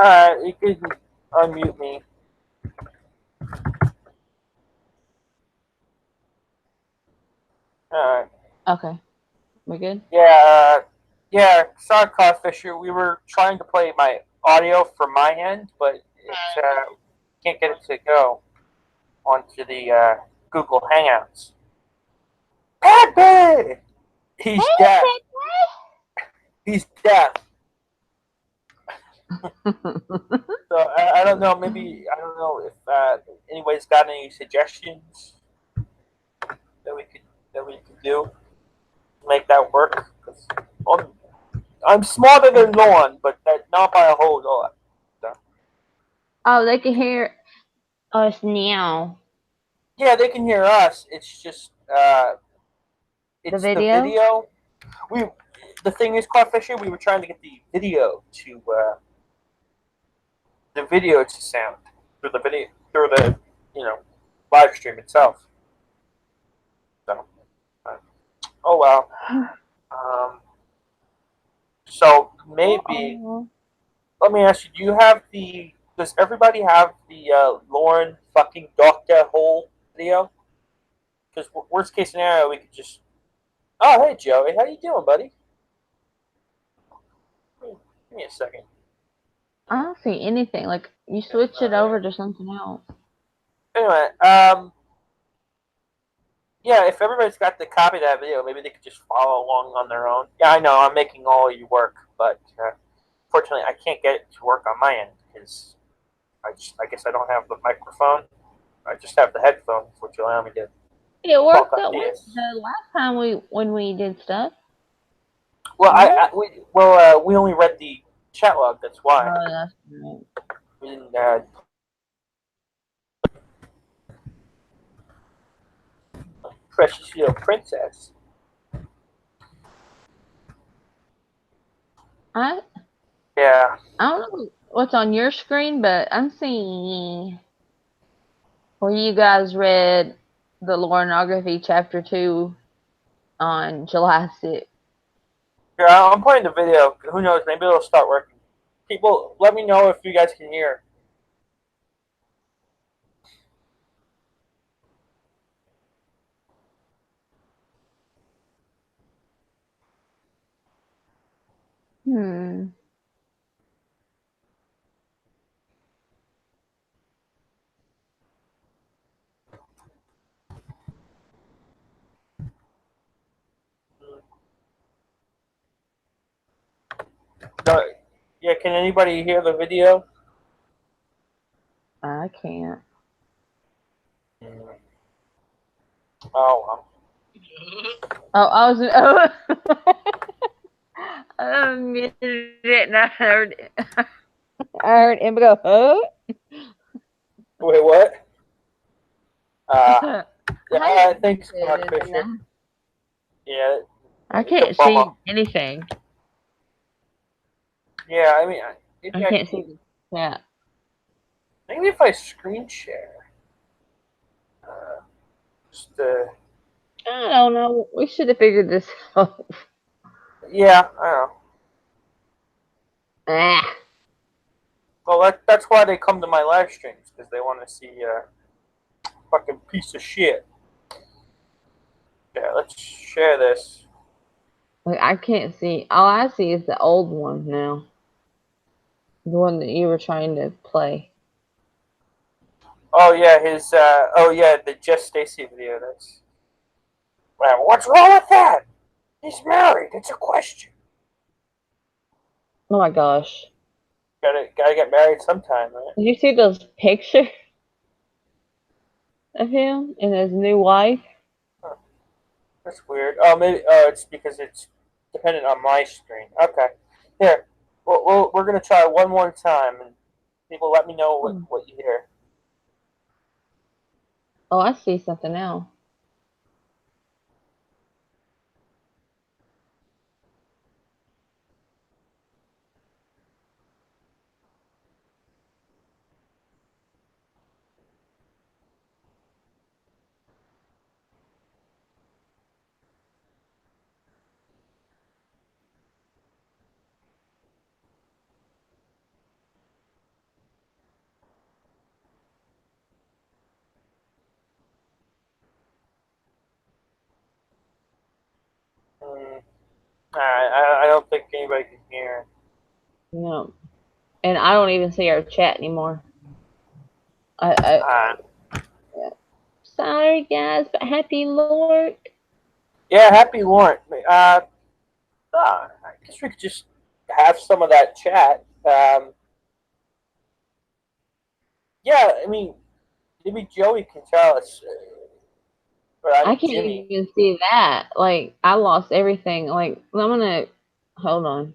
You can unmute me. Alright. Okay. We good? Yeah, sorry, Codfisher. We were trying to play my audio from my end, but it can't get it to go onto the Google Hangouts. Pepe! He's deaf. He's deaf. So I don't know. Maybe I don't know if anybody's got any suggestions that we could do to make that work. I'm, I'm smarter than Lorne, but not by a whole lot. So, Oh, they can hear us now. yeah, they can hear us. It's just The it's the video? video. We the thing is, Codfisher, we were trying to get the video to sound through the you know live stream itself. So, uh, oh well. Um, so maybe Uh-oh. let me ask you: do you have the? Does everybody have the Lauren fucking Doctor Hole video? Because worst case scenario, we could just. Oh, hey Joey, how you doing, buddy? Give me a second. I don't see anything. Like, you switch it over to something else. Anyway, yeah, if everybody's got the copy of that video, maybe they could just follow along on their own. Yeah, I know I'm making all of you work, but fortunately, I can't get it to work on my end because I guess I don't have the microphone. I just have the headphones, which allow me to It talk worked like that way this. the last time when we did stuff. Well, Remember? we only read the chat log. That's why Oh, that's right. we didn't precious little princess. I Yeah, I don't know what's on your screen, but I'm seeing where you guys read the Lornography chapter 2 on July 6th. yeah. I'm playing the video. Who knows? Maybe it'll start working. People, let me know if you guys can hear. Hmm. No, yeah, can anybody hear the video? I can't. Oh, well. Oh, I was. Oh, I muted it and I heard it. I heard him go, huh? Wait, what? I had it Thanks, muted and Fisher. then Yeah, I it's a can't bummer. see anything. Yeah, I mean, I maybe I can't can. see the chat. Maybe if I screen share, just I don't know. We should have figured this out. yeah, I don't know. Ah. Well, that's why they come to my live streams because they want to see fucking piece of shit. Yeah, let's share this. Like, I can't see. All I see is the old one now. The one that you were trying to play. Oh yeah, the Just Stacy video. That's well, what's wrong with that? He's married. It's a question. Oh my gosh. Gotta get married sometime, right? Did you see those pictures of him and his new wife? Huh, that's weird. Oh, maybe. Oh, it's because it's dependent on my screen. Okay, here. We're gonna try one more time, and people let me know Hmm. what you hear. Oh, I see something now. I don't think anybody can hear. No. And I don't even see our chat anymore. Uh, Sorry, guys, but happy Lord. yeah, happy Lorne. I guess we could just have some of that chat. Yeah, I mean, maybe Joey can tell us. Or I I mean, can't Jimmy. even see that. Like, I lost everything. Like, I'm gonna hold on.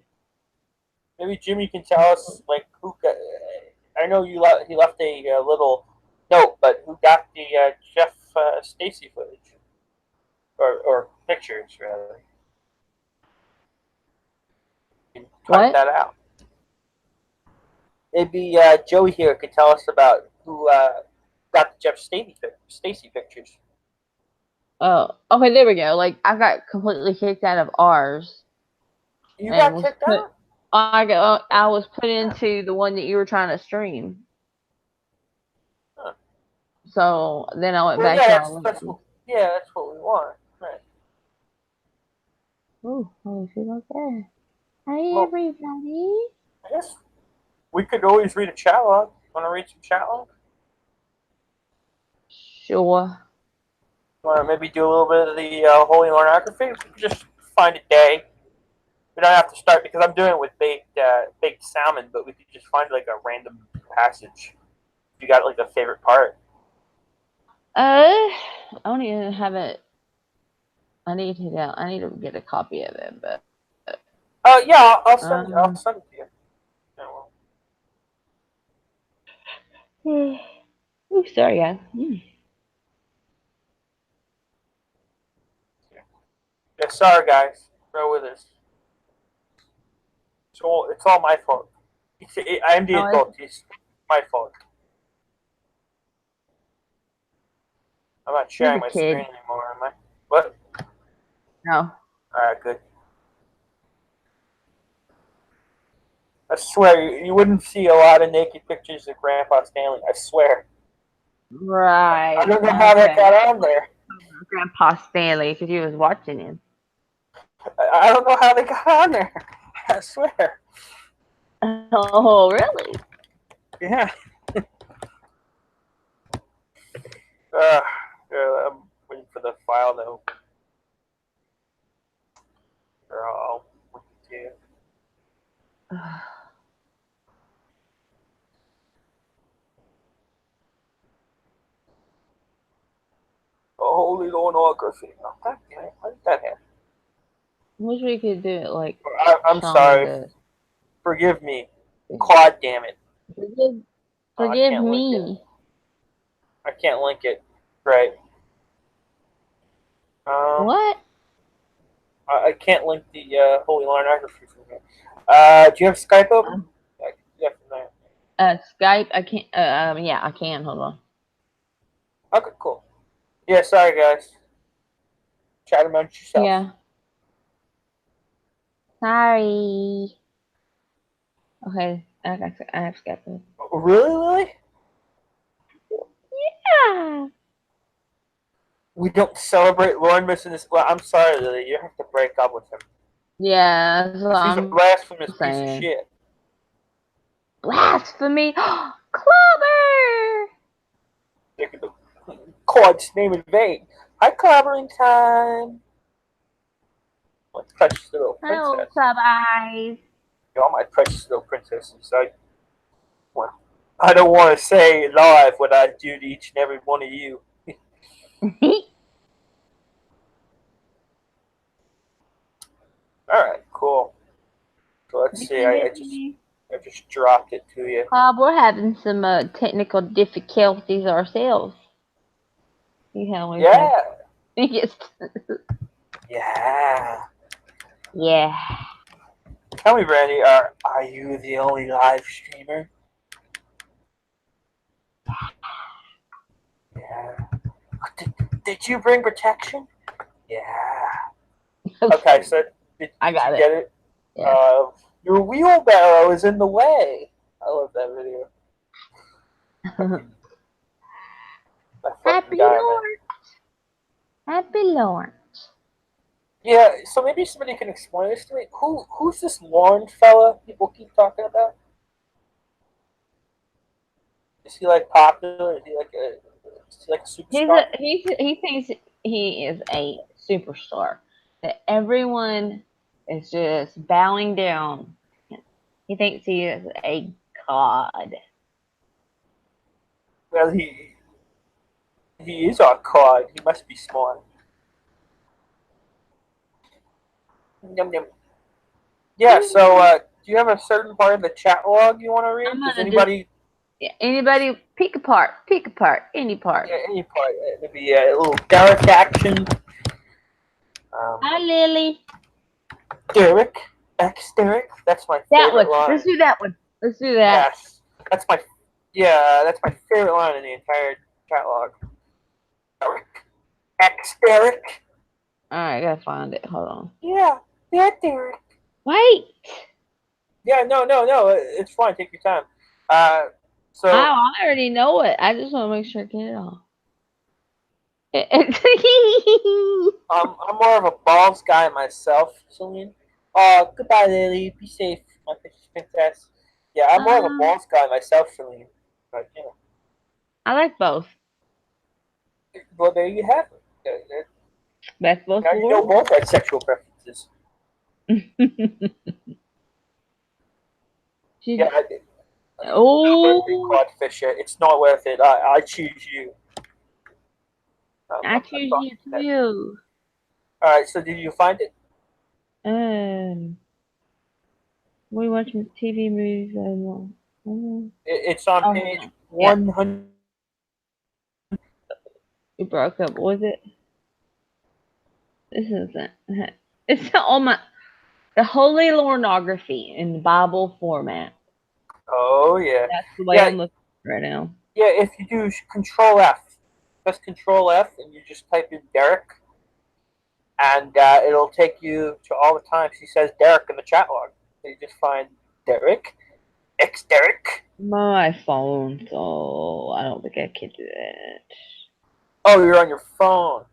Maybe Jimmy can tell us like who got. I know he left a little note, but who got the Jeff Stacy footage or pictures rather? You can type What? that out. Maybe Joey here could tell us about who got the Jeff Stacy pictures. Oh, okay, there we go. Like, I got completely kicked out of ours You and got was kicked put. out? I was put into the one that you were trying to stream. Huh. So then I went Well, back yeah, to that's what we want. Right. Oh, she's right there. Hi, Well, everybody. I guess we could always read a chat log. Want to read some chat log? Sure. Want to maybe do a little bit of the holy pornography? Just find a day. We don't have to start because I'm doing it with baked salmon, but we could just find like a random passage. You got like a favorite part? I don't even have it. I need to get a copy of it, but Yeah, I'll um. send it to you. Yeah, Ooh, sorry, guys. yeah, sorry guys, bear with us. It's all my fault. I'm the Oh, adult. It's my fault. I'm not you're sharing the my kid. screen anymore, am I? What? No. Alright, good. I swear, you wouldn't see a lot of naked pictures of Grandpa Stanley. I swear. I Right. don't know how that Okay. got on there. Grandpa Stanley, because you was watching him. I don't know how they got on there. I swear. Oh, really? Yeah. Uh, I'm waiting for the file to open. Or I'll link it to you. Holy pornography. Oh, God damn it. How did that happen? Wish we could do it like I'm Shaun of sorry. the. Forgive me. God damn it. Forgive, Oh, I forgive can't link it. me. I can't link it. Right. What? I can't link the holy pornography from here. Do you have Skype open? Yeah, from there. Skype. I can't. Yeah, I can. Hold on. Okay, cool. Yeah, sorry guys. Chat amongst yourself. Yeah. Sorry. Okay, I have Skype. Really, Lily? Yeah. We don't celebrate Lorne missing this. Well, I'm sorry, Lily. You have to break up with him. Yeah, that's what He's a I'm blasphemous piece of saying. shit. Blasphemy! Clobber! God's name in vain. Hi, clobbering time. Let's touch the little Hello, princess. sub eyes. All my precious little princesses. I don't want to say live what I do to each and every one of you. All right, cool. So let's see. I just dropped it to you. We're having some technical difficulties ourselves. You know, Yeah. yes. Yeah. Yeah. Tell me, Brandi, are you the only live streamer? Yeah. Did you bring protection? Yeah. Okay, so did I you got get it. it? Yeah. Your wheelbarrow is in the way. I love that video. That fucking Happy guy, man. Lord. Happy Lord. Yeah, so maybe somebody can explain this to me. Who's this Lorne fella people keep talking about? Is he like popular? Is he like a superstar? He thinks he is a superstar. That everyone is just bowing down. He thinks he is a god. Well, he is our card. He must be smart. Yum, yum. Yeah. So, do you have a certain part of the chat log you want to I'm read? Does gonna do anybody? anybody pick apart, any part. Yeah, any part. Maybe a little Derek action. Hi, Lily. Derek, ex Derek. That's my That one. favorite line. Let's do that one. Let's do that. Yes, that's my. Yeah, that's my favorite line in the entire chat log. Derek, ex Derek. All right, I gotta find it. Hold on. Yeah, Derek. Wait. Yeah, no. It's fine. Take your time. Uh, Oh, so I already know it. I just want to make sure I get it all. I'm more of a balls guy myself, Celine. Goodbye, Lily. Be safe. My picture's princess. Yeah, I'm more of a balls guy myself, Celine. But I like both. well, there you have it. That's both Now you know Lord. both our sexual preferences. Yeah, I did. Oh, Codfish it. It's not worth it. I choose you. I I'm choose not you that. too. All right. So did you find it? Um, we watching TV movies anymore. It's on Oh, page yeah, 100. we broke up. What was it? This isn't. It's on my the Holy Lornography in the Bible format. Oh yeah, That's the way yeah, I'm looking right now. yeah. If you do Control F, press Control F, and you just type in Derek, and it'll take you to all the times he says Derek in the chat log. So you just find Derek, ex Derek. My phone, so I don't think I can do that. Oh, you're on your phone.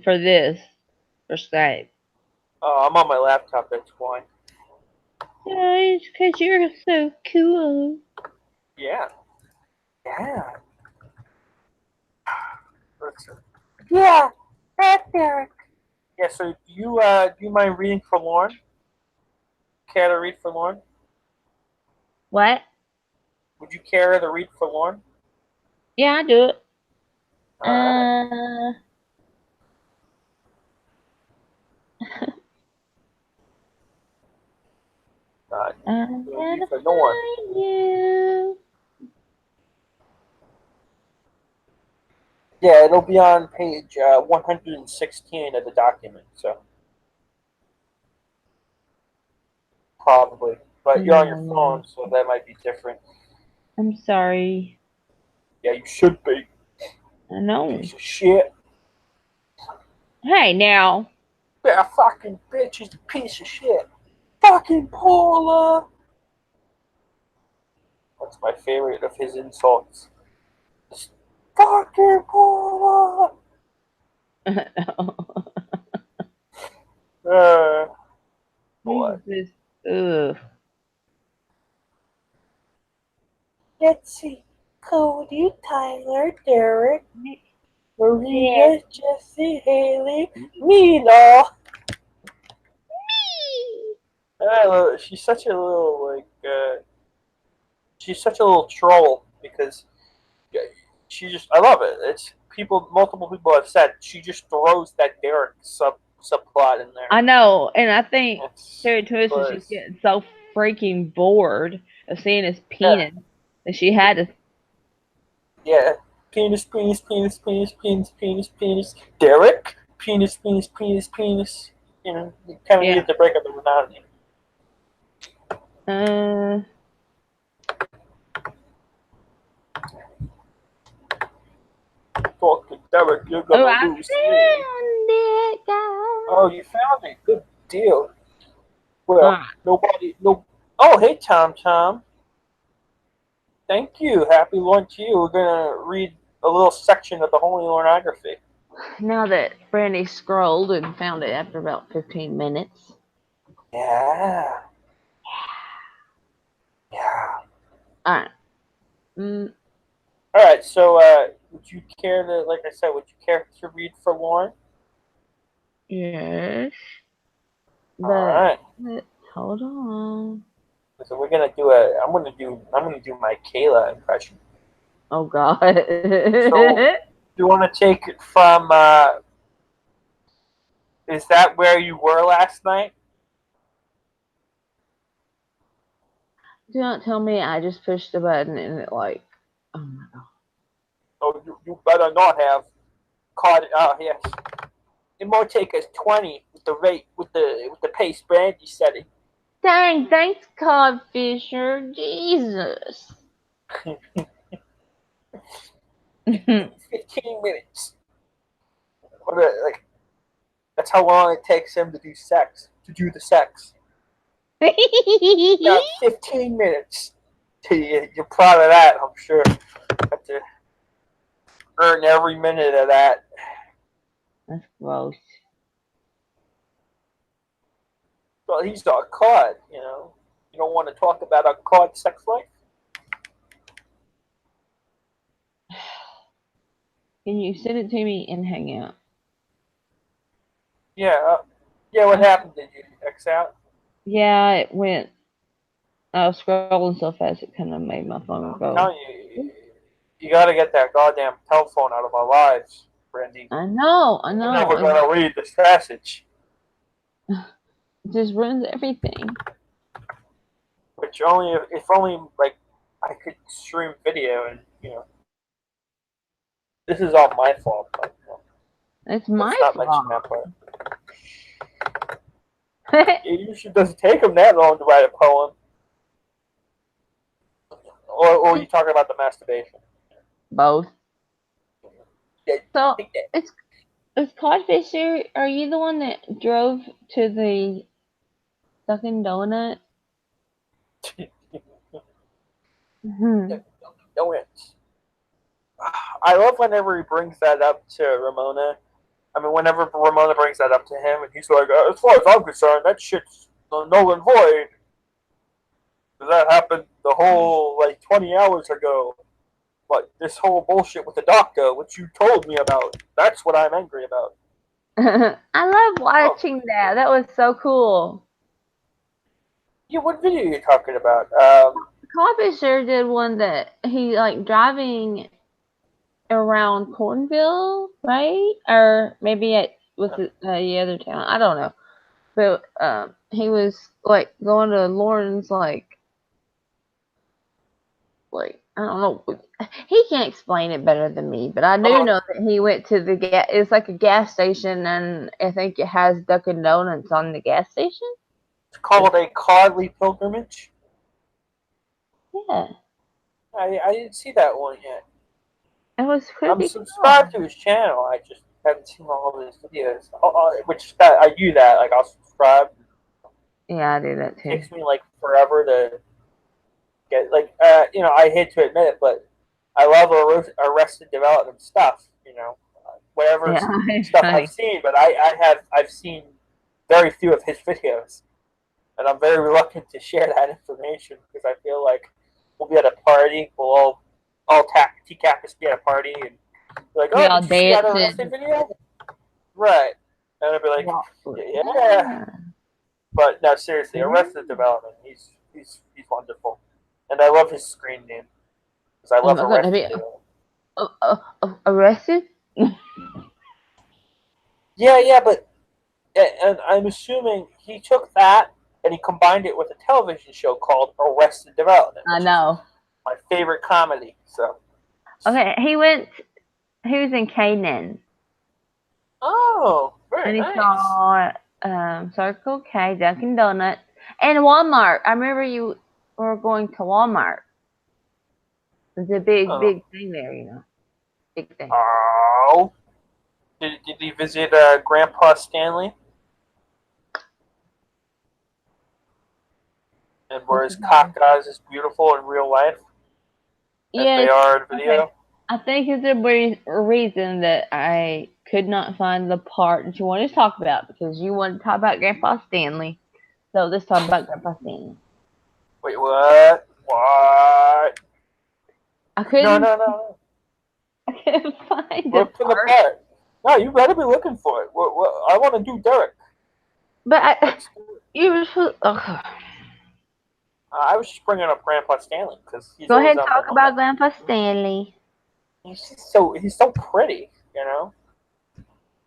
For this, for Skype. Oh, I'm on my laptop. That's why. Yeah, it's because you're so cool. Yeah, yeah. Listen. Yeah, that's Derek. Yeah. So do you mind reading for Lorne? Care to read for Lorne? What? Would you care to read for Lorne? Yeah, I do it. All right. I'm Read gonna for Lorne. find you. Yeah, it'll be on page 116 of the document, so probably. But you're on your phone, so that might be different. I'm sorry. Yeah, you should be. I know. Piece of shit. Hey, now. That fucking bitch is a piece of shit. Fucking Paula. That's my favorite of his insults. Just fucking Paula. Boy. This, ugh. Let's see. Cody, Tyler, Derek, Yeah. Maria, Jesse, Haley, Mila. She's such a little she's such a little troll because she just I love it. It's multiple people have said she just throws that Derek subplot in there. I know, and I think Terry Twisted she's But getting so freaking bored of seeing his yeah, penis that she had to. yeah, penis, penis, penis, penis, penis, penis, penis, Derek, penis, penis, penis, penis. You know, you kind of Yeah. needed to break up the monotony. Fucking Derek, you're gonna Oh, I lose found me. it, guys. Oh, you found it. Good deal. Well, nobody. No. Oh, hey, Tom. Tom. Thank you. Happy Lorne to you. We're gonna read a little section of the Holy Lornography. Now that Brandi scrolled and found it after about 15 minutes. Yeah. Yeah. Alright. Mm, All right. So, would you care to, like I said, would you care to read for Lorne? yes. All But right. hold on. So we're gonna do a. I'm gonna do my Kayla impression. Oh god. So, do you want to take it from? Is that where you were last night? Do not tell me I just pushed the button and it like, oh my god. Oh, you better not have caught it. Oh yes. It might take us 20 with the rate with the pace Brandi setting. Dang, thanks, Codfisher. Jesus. 15 minutes. Like that's how long it takes him to do sex. To do the sex. About 15 minutes. You're proud of that, I'm sure. Have to earn every minute of that. That's gross. Well, he's not caught, you know. You don't want to talk about a caught sex life? Can you send it to me and hang out? Yeah. Yeah, what happened? Did you X out? Yeah, it went. I was scrolling so fast it kind of made my phone I'm go. telling you, you got to get that goddamn telephone out of our lives, Brandi. I know. We're never going to read this passage. It just ruins everything. Which only, if only, like, I could stream video and, this is all my fault. But, It's my let's not mention fault. that part. It usually doesn't take them that long to write a poem. Or are you talking about the masturbation? Both. Yeah, So it's Codfisher. Are you the one that drove to the Dunkin' Donut? Hmm. no, I love whenever he brings that up to Ramona. I mean, whenever Ramona brings that up to him, and he's like, as far as I'm concerned, that shit's null and void. That happened the whole, 20 hours ago. But this whole bullshit with the doctor, which you told me about, that's what I'm angry about. I love Oh, watching that. That was so cool. yeah, what video are you talking about? Codfisher did one that he like driving around Cornville, right? Or maybe it was the other town. I don't know. But he was like going to Lorne's like I don't know. He can't explain it better than me, but I do know that he went to the gas. It's like a gas station, and I think it has Dunkin' Donuts on the gas station. It's called a Codly Pilgrimage. Yeah, I didn't see that one yet. it was I'm pretty subscribed cool. to his channel. I just haven't seen all of his videos. Which I do that. Like I'll subscribe. Yeah, I do that It too. takes me like forever to get I hate to admit it, but I love Arrested Development stuff. Whatever Yeah, stuff I've right. seen, but I've seen very few of his videos, and I'm very reluctant to share that information because I feel like we'll be at a party, we'll all TCAPers be at a party and be like, We oh, all did you see that dancing. Arrested video? Right, and I'll be like, yeah. Yeah. But no, seriously, Yeah. Arrested Development, he's wonderful, and I love his screen name because I Am love I going to Arrested be Development. arrested? Yeah, but and I'm assuming he took that and he combined it with a television show called Arrested Development, I which is know. my favorite comedy. So, Okay, he was in Canaan. oh, very And he nice. saw Circle K, Dunkin' Donuts, and Walmart. I remember you were going to Walmart. It's a big, Oh, big thing there, big thing. oh. Did he visit Grandpa Stanley? And were his cock eyes as beautiful in real life as they Yes. are in Okay. video? I think it's a reason that I could not find the part that you wanted to talk about because you wanted to talk about Grandpa Stanley. So let's talk about Grandpa Stanley. Wait, what? What? I No, couldn't. no, no. I couldn't find the Look for the part. part. No, you better be looking for it. I want to do Derek. But Let's do it. you were supposed. Okay. I was just bringing up Grandpa Stanley because he's Go ahead always and on my talk about mind. Grandpa Stanley. He's so pretty,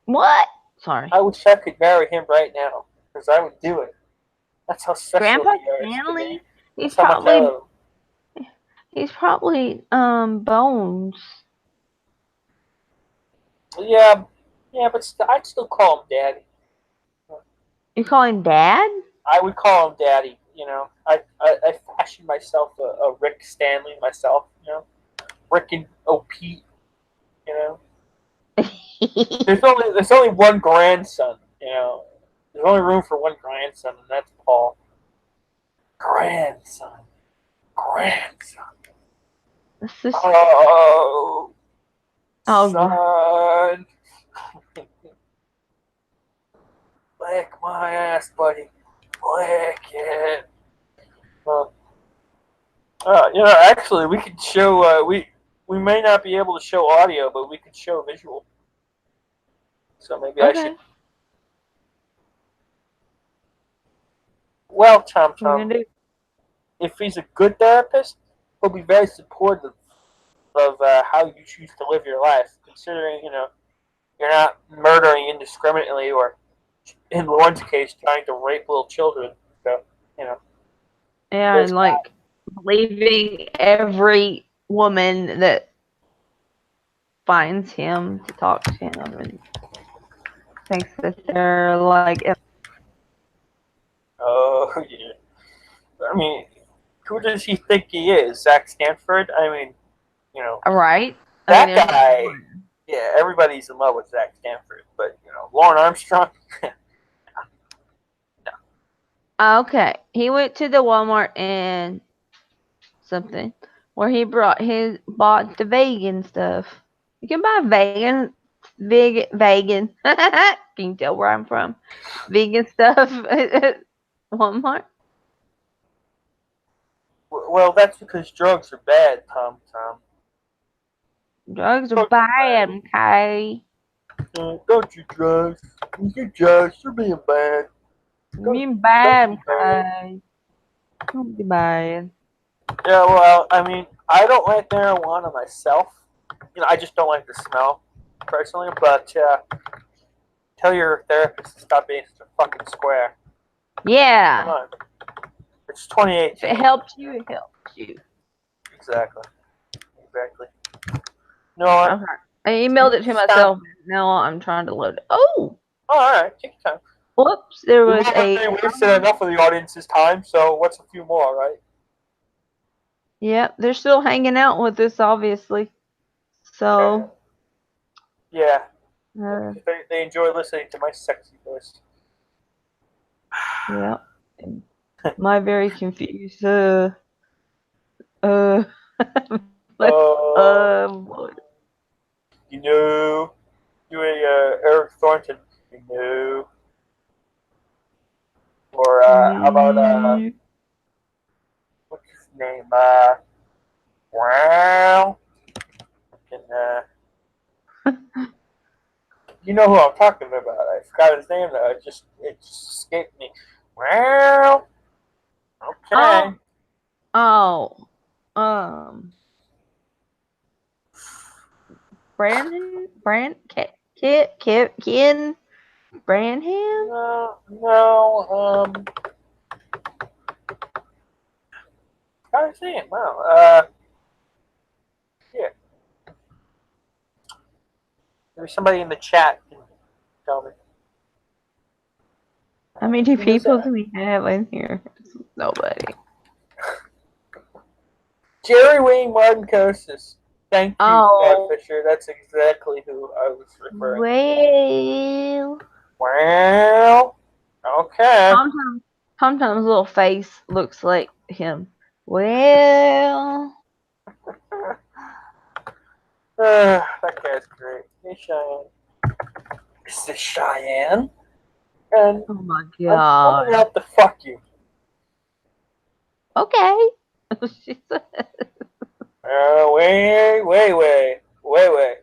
What? Sorry. I wish I could marry him right now because I would do it. That's how special Grandpa he is to me. Stanley? He's That's how much I probably love Bones. him. Yeah, yeah, but I'd still call him Daddy. You call him Dad? I would call him Daddy. I fashioned myself a Rick Stanley myself. Rick and Pete. You know, there's only one grandson. There's only room for one grandson, and that's Paul. Grandson. This is Oh, oh son. Lick my ass, buddy. Lick it. Actually, we could show. We may not be able to show audio, but we could show visual. So maybe I should. okay. Well, Tom What are you Tom, gonna do? if he's a good therapist, he'll be very supportive of how you choose to live your life, considering you're not murdering indiscriminately or, in Lorne's case, trying to rape little children. So Yeah, there's and like believing every woman that finds him to talk to him and thinks that they're like oh yeah. I mean, who does he think he is? Zach Stanford? I mean, right. I mean, that there's guy. Yeah, everybody's in love with Zach Stanford, but Lorne Armstrong. okay. He went to the Walmart and something where he bought the vegan stuff. You can buy vegan. Can you tell where I'm from? Vegan stuff at Walmart. Well, that's because drugs are bad, Tom. Drugs are Drugs are bad, okay? bad. Don't you drugs? You drugs, you're being bad. Being Don't bad, be bad. okay? Don't be bad. Yeah, well, I mean, I don't like marijuana myself. I just don't like the smell, personally. But tell your therapist to stop being such a fucking square. Come Yeah. on. It's If 2018. it helps you, it helps you. Exactly. No, what? Okay. I emailed it to Stop. myself. Now I'm trying to load it. Oh! Oh, all right. Take your time. Whoops. There We've was already wasted enough of the audience's time, so what's a few more, right? Yep, they're still hanging out with us, obviously. So, Yeah. uh, They enjoy listening to my sexy voice. yeah. My very confused. Uh, what? You Eric Thornton. Or how about what's his name? Wow. And you know who I'm talking about? I forgot his name. It just escaped me. Wow. Okay. Oh, Brandon, Ken, Branham. No. How his name? Wow. Yeah. Maybe somebody in the chat can tell me. How many Who was people that? do we have in here? Nobody. Jerry Wayne Martin Costas. Thank you, Oh, Fisher. That's exactly who I was referring well. to. Well, okay. Tom's little face looks like him. Well, That guy's great. Hey, Cheyenne. This is Cheyenne, and Oh my I'm coming god. out to fuck you. Okay. She said, Wait. wait.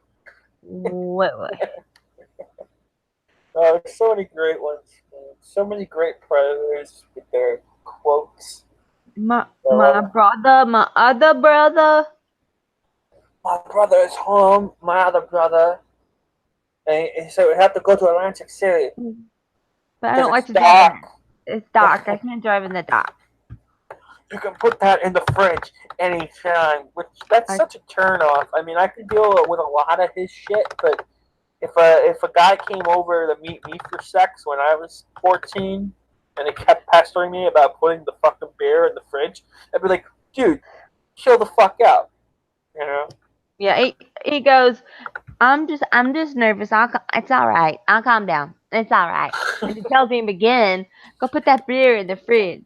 There's so many great ones. Man. So many great predators with their quotes. My brother, my other brother. My brother is home. My other brother. And so we have to go to Atlantic City But I because don't like it's to drive dark. in. It's dark. I can't drive in the dark. You can put that in the fridge anytime, which that's I, such a turn off. I mean, I could deal with a lot of his shit, but if a guy came over to meet me for sex when I was 14 and he kept pestering me about putting the fucking beer in the fridge, I'd be like, dude, chill the fuck out, you know? yeah, he goes. I'm just nervous. It's all right. I'll calm down. It's all right. And he tells me again, go put that beer in the fridge.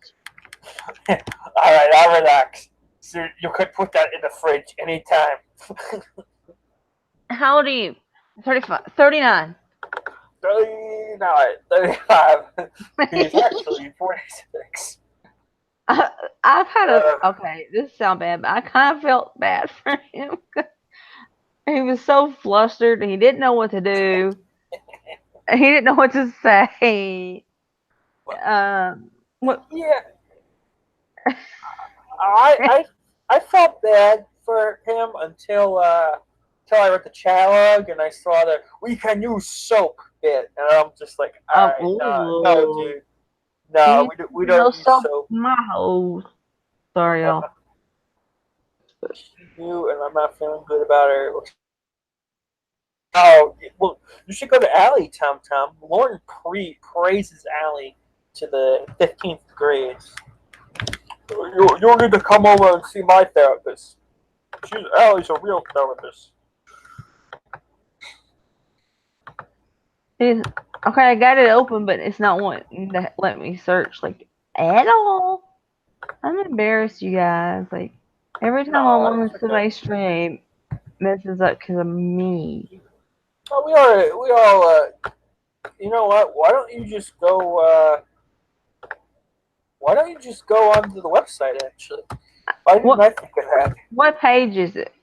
All right, I'll relax. So you could put that in the fridge anytime. How old are you? 35, 39. 39, 35. He's actually 46. I've had Uh, okay, this sounds bad, but I kind of felt bad for him. He was so flustered. He didn't know what to do. He didn't know what to say. What? yeah, I, I I felt bad for him until I read the catalog and I saw the "we can use soap" bit, and I'm just like, all right, no, Ooh. dude, no, You we no don't use soap soap. in my hole. Sorry, y'all. She knew, and I'm not feeling good about her. Oh, well, you should go to Alley, Tom Tom. Lorne praises Alley to the 15th grade. You'll need to come over and see my therapist. Allie's a real therapist. Okay, I got it open, but it's not wanting to let me search like at all. I'm embarrassed, you guys. Like every time I'm No, on it's okay. somebody's stream, messes up because of me. Oh, we all, you know what? Why don't you just go onto the website, actually? Why didn't What I think of that? what page is it?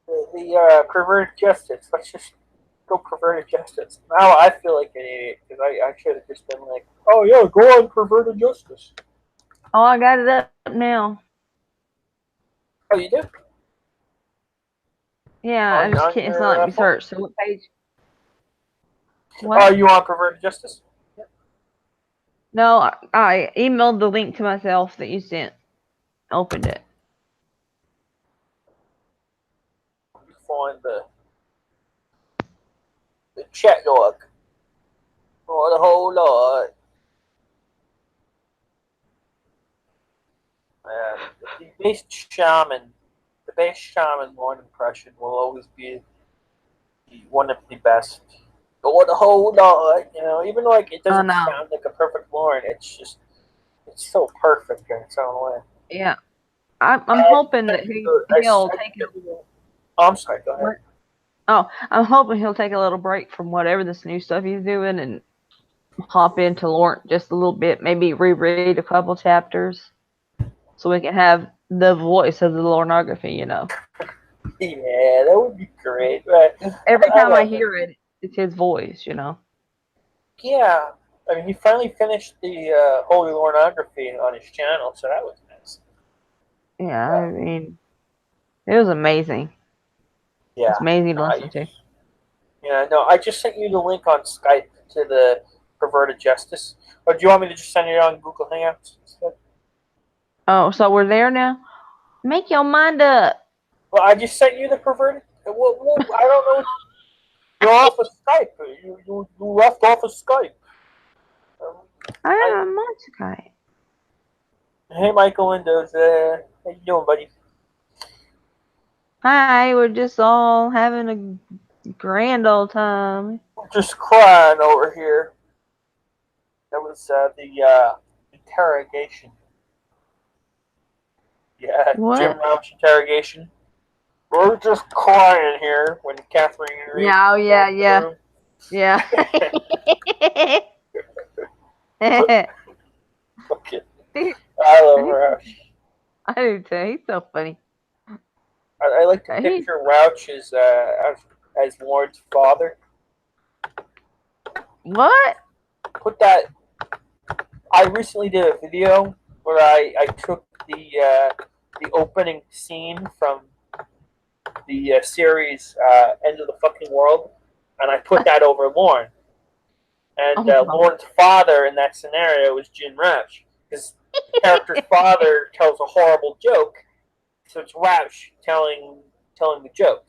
The perverted justice. Let's just go perverted justice. Now I feel like an idiot because I should have just been like, oh yeah, go on perverted justice. Oh, I got it up now. Oh, you do? Yeah, I just On can't. It's not letting your me phone? search. So what page? Oh, What? you want perverted justice? No, I emailed the link to myself that you sent. Opened it. Find the chat log. Oh, the whole lot. The bass shaman Lorne impression will always be one of the best. Or the whole lot, even like it Oh doesn't no. sound like a perfect Lorne, it's so perfect in its own way. Yeah, I'm I hoping sent that you the, I, he'll I take sent you the, oh, I'm sorry, go ahead. it. Oh, I'm hoping he'll take a little break from whatever this new stuff he's doing and hop into Lornt just a little bit. Maybe reread a couple chapters so we can have the voice of the Lornography. Yeah, that would be great. Right? Every I time I love it. hear it, it's his voice. Yeah, I mean, he finally finished the Holy Lornography on his channel, so that was nice. Yeah, Uh, I mean, it was amazing. It's yeah, amazing to listen nice. to. Yeah, no, I just sent you the link on Skype to the Perverted Justice. Or do you want me to just send it on Google Hangouts instead? Oh, so we're there now? Make your mind up. Well, I just sent you the Perverted. I don't know. You're off of Skype. You left off of Skype. Um, I I, am on Skype. hey, Michael Windows. How you doing, buddy? Hi, we're just all having a grand old time. I'm just crying over here. That was the interrogation. Yeah, Jim What? Round's interrogation. We're just quiet here when Catherine reads. Yeah, yeah. Okay. I love Roush. I do too. He's so funny. I like to picture Roush as Lorne's father. What? Put that. I recently did a video where I took the opening scene from the series End of the Fucking World, and I put that over Lorne. And Lorne's father in that scenario was Jin Roush. His character's father tells a horrible joke, so it's Roush telling the joke.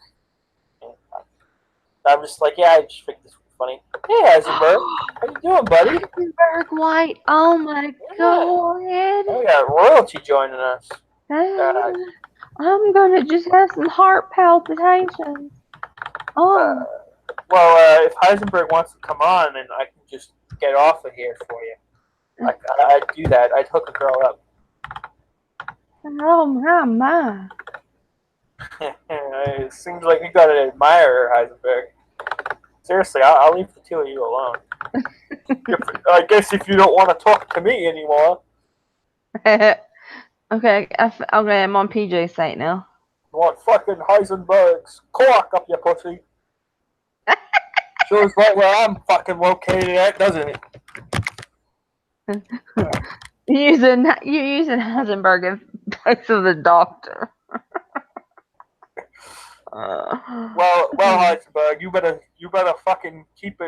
And I'm just like, yeah, I just think this was funny. Hey, Heisenberg, how you doing, buddy? Heisenberg White. Oh my god. We got royalty joining us. I'm gonna just have some heart palpitations. Oh. Well, if Heisenberg wants to come on, and I can just get off of here for you, I'd do that. I'd hook a girl up. Oh my. It seems like you gotta admire her, Heisenberg. Seriously, I'll leave the two of you alone. I guess if you don't want to talk to me anymore. Okay, I'm on PJ's site now. You want fucking Heisenberg's cock up your pussy? Shows right where I'm fucking located at, doesn't it? You're using Heisenberg in place of the doctor. Well, Heisenberg, you better fucking keep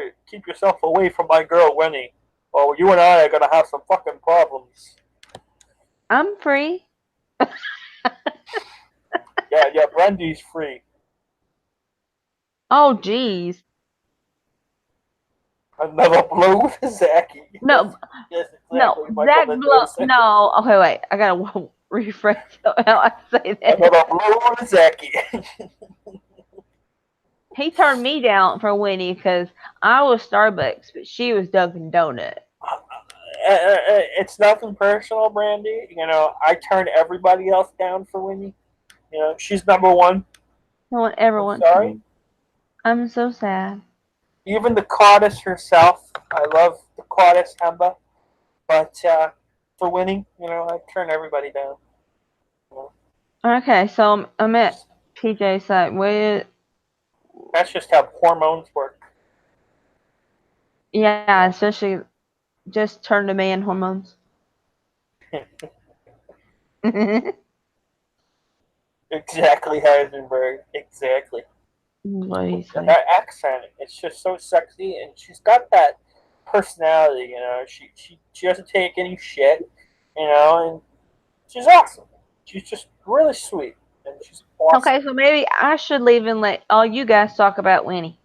yourself away from my girl Winnie, or you and I are gonna have some fucking problems. I'm free. Yeah, Brandi's free. Oh, jeez. Another blow with Zachy. No, yes, exactly. no, Zach blow. No, okay, wait. I gotta rephrase how I say that. Another blow with Zachy. He turned me down for Winnie because I was Starbucks, but she was Dunkin' Donut. It's nothing personal, Brandi. You know, I turn everybody else down for Winnie. You know, she's number one. No one ever wants sorry. me. I'm so sad. Even the goddess herself. I love the goddess Hamba. But for Winnie, you know, I turn everybody down. You know? Okay, so I'm at PJ's site. Where? That's just how hormones work. Yeah, especially just turn to man hormones. Exactly, Heisenberg. Exactly. What do you say? That accent, it's just so sexy, and she's got that personality. You know, she doesn't take any shit. You know, and she's awesome. She's just really sweet, and she's awesome. Okay, so maybe I should leave and let all you guys talk about Winnie.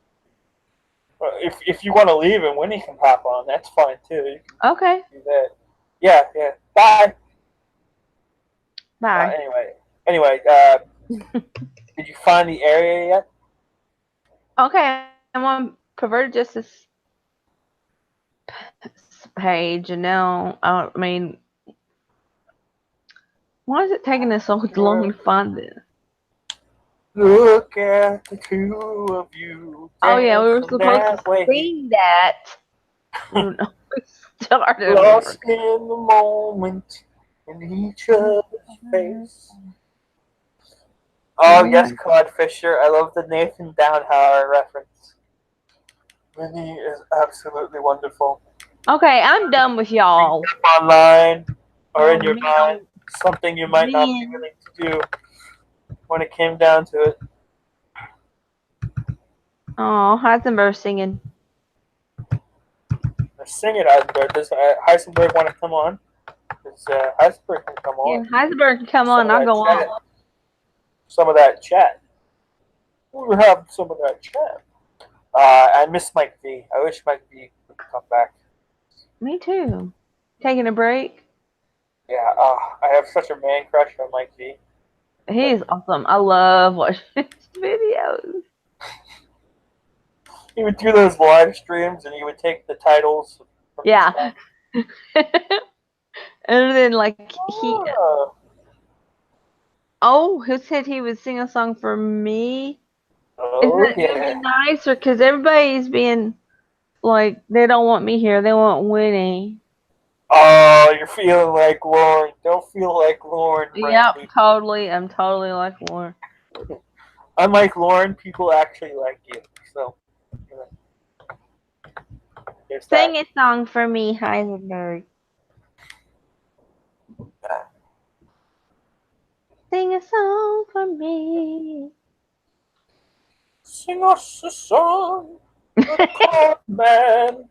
If you want to leave and Winnie can pop on, that's fine too. Okay. Do that. Yeah. Bye. Bye. Anyway, did you find the area yet? Okay, I'm on Perverted Justice page, and now I mean, why is it taking us so long to find this? Look at the two of you. Oh yeah, we were supposed to sing that. We started. Lost in the moment in each other's face. Oh yes, Claude Fisher. I love the Nathan Downhauer reference. Winnie is absolutely wonderful. Okay, I'm done with y'all. Online or in your mind, something you might not be willing to do when it came down to it. Oh, Heisenberg singing. Sing it, Heisenberg. Does Heisenberg want to come on? Does Heisenberg can come on? Yeah, Heisenberg can come on. I'll go on. Some of that chat. We'll have some of that chat. I miss Mike V. I wish Mike V would come back. Me too. Taking a break. Yeah, I have such a man crush on Mike V. He is awesome. I love watching his videos. He would do those live streams, and he would take the titles. Yeah. And then, like, Oh, who said he would sing a song for me? Is Oh it gonna be yeah. nicer? Because everybody's being like, they don't want me here. They want Winnie. Oh, you're feeling like Lorne. Don't feel like Lorne, Yep, Brandi. totally. I'm totally like Lorne. Unlike Lorne, people actually like you. So, you know, there's Sing that. a song for me, Heisenberg. Sing a song for me. Sing us a song, the court man.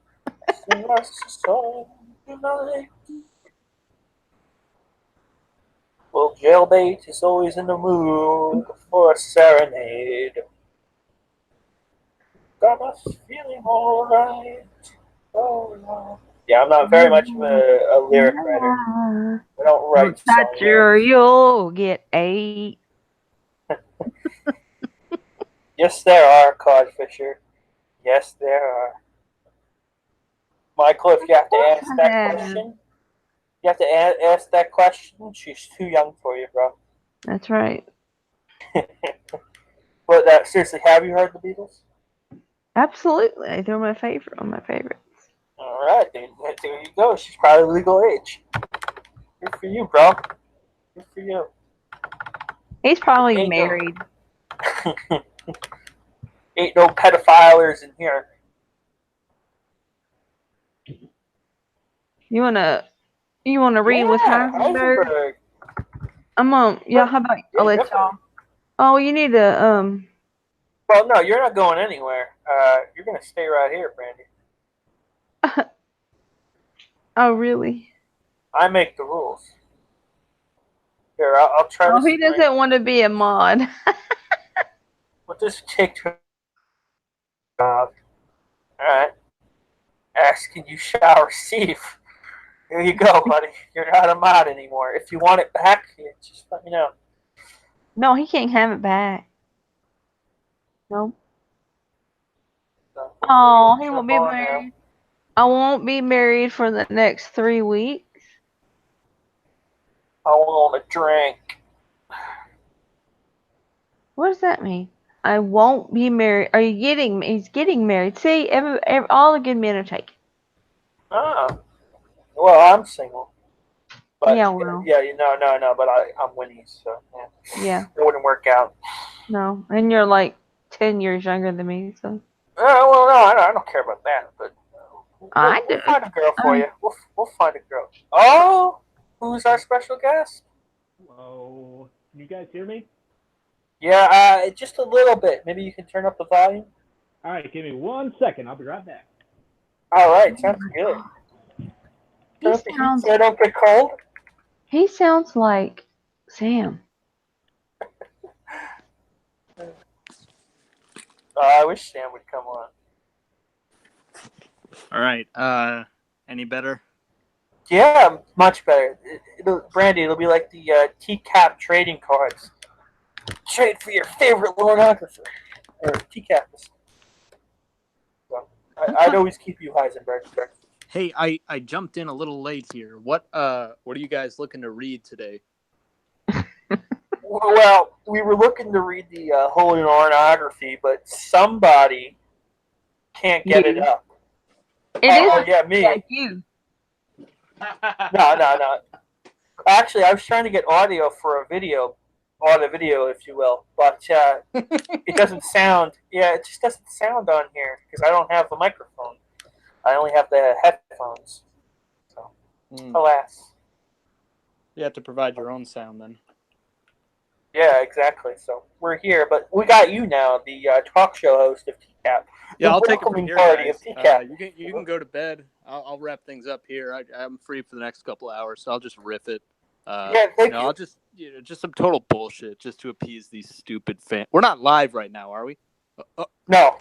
Sing us a song tonight. Well, jailbait is always in the mood for a serenade. Got us feeling alright. Oh, no. Yeah, I'm not very much of a lyric writer. I don't Don't write touch song her or lyrics. you'll get ate. Yes, there are, Cod Fisher. Yes, there are. Michael, if you have to ask that question, you have to ask that question. She's too young for you, bro. That's right. But seriously, have you heard the Beatles? Absolutely. They're my favorite. One of my favorites. All right, there you go. She's probably legal age. Good for you, bro. Good for you. He's probably Ain't no, married. ain't no pedophilers in here. You wanna read with Yeah, Heisenberg? Heisenberg. Yeah, how about I'll Yeah, let definitely. y'all. Oh, you need to Well, no, you're not going anywhere. You're gonna stay right here, Brandi. oh really? I make the rules. Here, I'll try Oh, this he again. doesn't want to be a mod. We'll just take to job. All right. Asking you shall receive. Here you go, buddy. You're not a mod anymore. If you want it back, just let me know. No, he can't have it back. No. So hopefully Oh, you'll he won't jump be on now. married. I won't be married for the next 3 weeks. I want a drink. What does that mean? I won't be married. Are you getting? He's getting married. See, all the good men are taken. Ah, well, I'm single. But Yeah, well, yeah, no. But I'm winning, so yeah, yeah, it wouldn't work out. no. And you're like 10 years younger than me, so Well, no, I don't care about that. But I we'll do. find a girl for I, you. We'll find a girl. Oh, who's our special guest? Hello. Can you guys hear me? Yeah, just a little bit. Maybe you can turn up the volume. All right, give me 1 second. I'll be right back. All right, sounds good. he Turn up the heat sounds so I don't get cold. he sounds like Sam. I wish Sam would come on. All right. Any better? Yeah, much better. Brandi, it'll be like the TCAP trading cards. Trade for your favorite lornographer. Or TCAP. So, I'd always keep you Heisenberg. Hey, I jumped in a little late here. What are you guys looking to read today? Well, we were looking to read the Holy Lornography, but somebody can't get it You. up. It is. Oh, yeah, me. Yeah, you. No. Actually, I was trying to get audio for a video, if you will, but it doesn't sound. Yeah, it just doesn't sound on here because I don't have the microphone. I only have the headphones. So, alas. You have to provide your own sound then. Yeah, exactly. So we're here, but we got you now, the talk show host of TCAP. Yeah, The I'll take it from welcoming here, party guys. of TCAP. You can go to bed. I'll wrap things up here. I'm free for the next couple hours, so I'll just riff it. Yeah, thank you. I'll just just some total bullshit just to appease these stupid fans. We're not live right now, are we? No.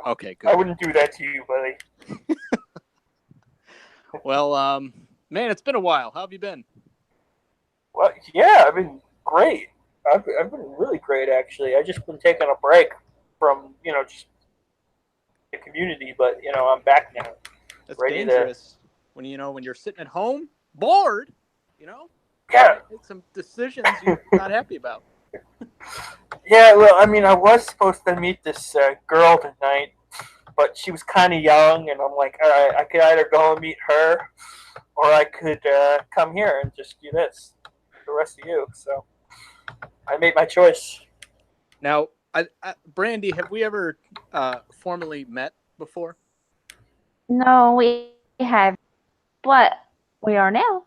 Okay, good. I wouldn't do that to you, buddy. Well, man, it's been a while. How have you been? Well, yeah, I've been great. I've been really great, actually. I just been taking a break from just the community, but I'm back now. That's Ready dangerous when you're sitting at home bored. Yeah, Make some decisions you're not happy about. yeah. Well, I mean, I was supposed to meet this girl tonight, but she was kind of young, and I'm like, all right, I could either go and meet her, or I could come here and just do this, the rest of you. So I made my choice. Now, Brandi, have we ever formally met before? No, we have, but we are now.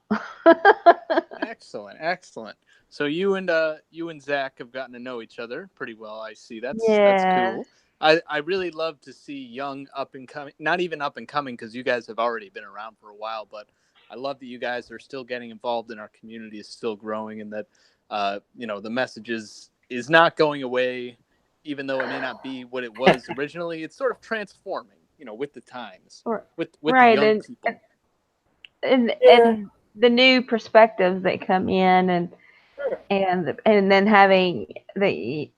Excellent, excellent. So you and Zach have gotten to know each other pretty well. I see. That's Yeah. cool. I really love to see young up and coming, not even up and coming because you guys have already been around for a while, but I love that you guys are still getting involved and our community is still growing and that the message is not going away, even though it may not be what it was originally. It's sort of transforming, with the times, with the Right, young people. and Yeah. the new perspectives that come in, and then having the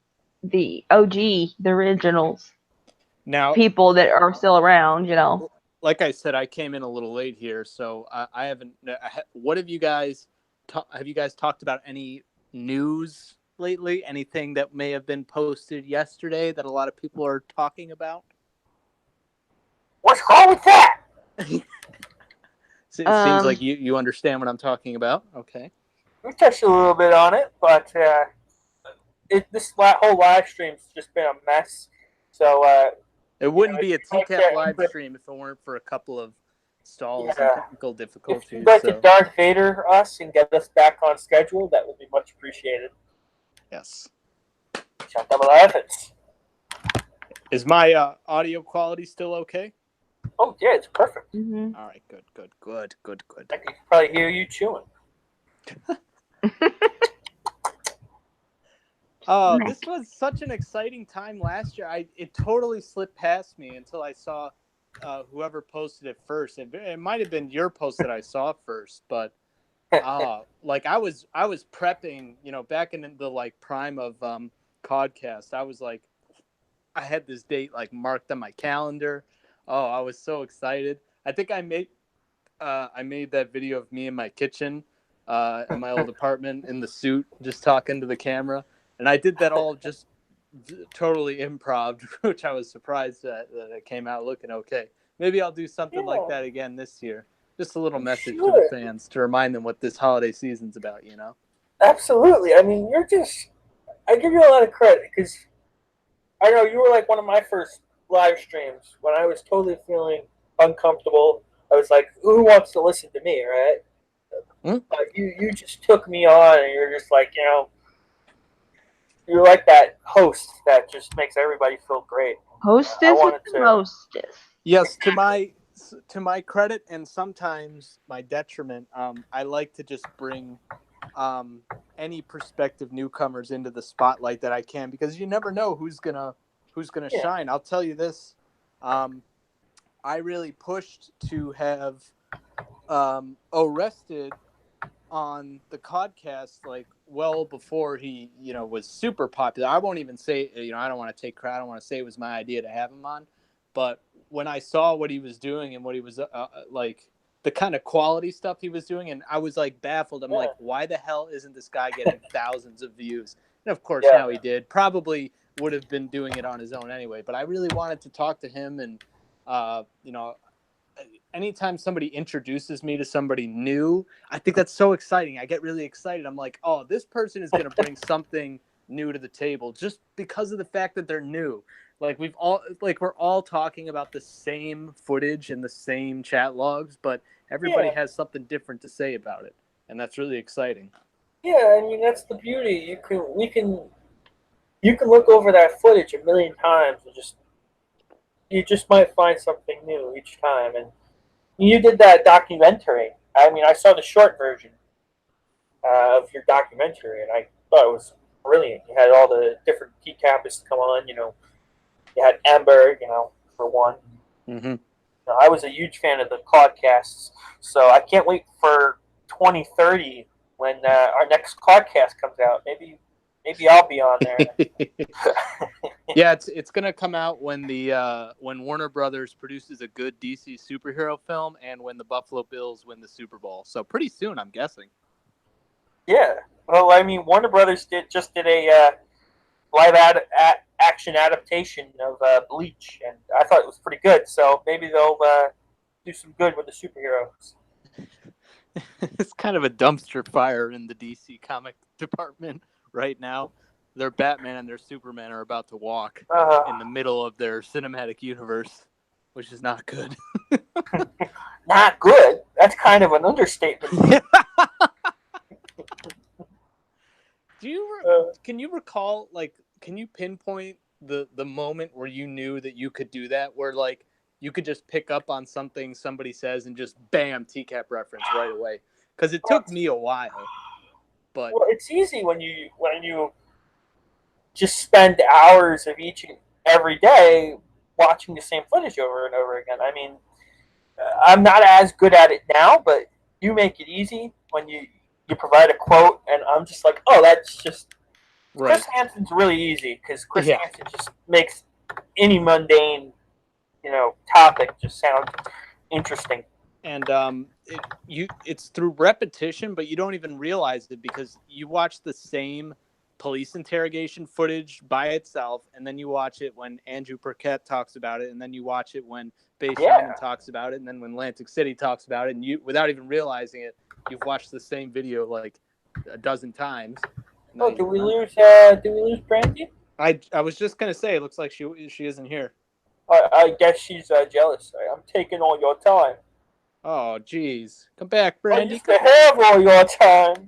OG, the originals, Now, people that are still around. like I said, I came in a little late here, so I haven't. What have you guys? Have you guys talked about any news lately? Anything that may have been posted yesterday that a lot of people are talking about? What's wrong with that? So it seems like you understand what I'm talking about. Okay. We touched a little bit on it, but this whole live stream's just been a mess. So It wouldn't be a like TCAP live stream if it weren't for a couple of stalls and technical if difficulties. you'd like to Darth Vader us and get us back on schedule, that would be much appreciated. Yes. Shut double efforts. Is my audio quality still okay? Oh yeah, it's perfect. Mm-hmm. All right, good. I can probably hear you chewing. Oh, this was such an exciting time last year. It totally slipped past me until I saw whoever posted it first. It might have been your post that I saw first, but like I was prepping, back in the prime of Codcast. I was like, I had this date marked on my calendar. Oh, I was so excited. I think I made that video of me in my kitchen in my old apartment in the suit, just talking to the camera. And I did that all just totally improv, which I was surprised that it came out looking okay. Maybe I'll do something like that again this year. Just a little message to the fans to remind them what this holiday season's about, Absolutely. I mean, I give you a lot of credit because I know you were like one of my first live streams when I was totally feeling uncomfortable. I was like, who wants to listen to me, right? You just took me on, and you're just like, you're like that host that just makes everybody feel great. Hostess with the mostest. Yes, to my credit and sometimes my detriment, I like to just bring any prospective newcomers into the spotlight that I can, because you never know who's gonna shine. I'll tell you this, I really pushed to have arrested on the Codcast well before he was super popular. I won't even say I don't want to take credit. I don't want to say it was my idea to have him on, but when I saw what he was doing and what he was the kind of quality stuff he was doing, and I was baffled. I'm like, why the hell isn't this guy getting thousands of views? And of course now he did. Probably would have been doing it on his own anyway, but I really wanted to talk to him. And anytime somebody introduces me to somebody new, I think that's so exciting. I get really excited. I'm like, oh, this person is going to bring something new to the table just because of the fact that they're new. We're all talking about the same footage and the same chat logs, but everybody has something different to say about it, and that's really exciting. Yeah, I mean, that's the beauty. You can look over that footage a million times and you just might find something new each time. And you did that documentary. I mean, I saw the short version of your documentary, and I thought it was brilliant. You had all the different key campus come on. You had Amber, for one. Mm-hmm. I was a huge fan of the podcasts, so I can't wait for 2030 when our next podcast comes out. Maybe I'll be on there. Yeah, it's gonna come out when when Warner Brothers produces a good DC superhero film and when the Buffalo Bills win the Super Bowl. So pretty soon, I'm guessing. Yeah. Well, I mean, Warner Brothers just did a live action adaptation of Bleach, and I thought it was pretty good. So maybe they'll do some good with the superheroes. It's kind of a dumpster fire in the DC comic department right now. Their Batman and their Superman are about to walk in the middle of their cinematic universe, which is not good. Not good. That's kind of an understatement. Can you recall, like, can you pinpoint the moment where you knew that you could do that, where like you could just pick up on something somebody says and just bam, TCAP reference right away? Because it took me a while, but well, it's easy when you just spend hours of each and every day watching the same footage over and over again. I mean, I'm not as good at it now, but you make it easy when you provide a quote, and I'm just like, oh, that's just right. Chris Hansen's really easy because Chris Hansen just makes any mundane, topic just sound interesting. And it's through repetition, but you don't even realize it because you watch the same police interrogation footage by itself, and then you watch it when Andrew Perquette talks about it, and then you watch it when Bay Shyman talks about it, and then when Atlantic City talks about it, and you, without even realizing it, you've watched the same video like a dozen times. Oh, did we lose Brandi? I was just gonna say, it looks like she isn't here. I guess she's jealous. I'm taking all your time. Oh, geez. Come back, Brandi. I used to have all your time.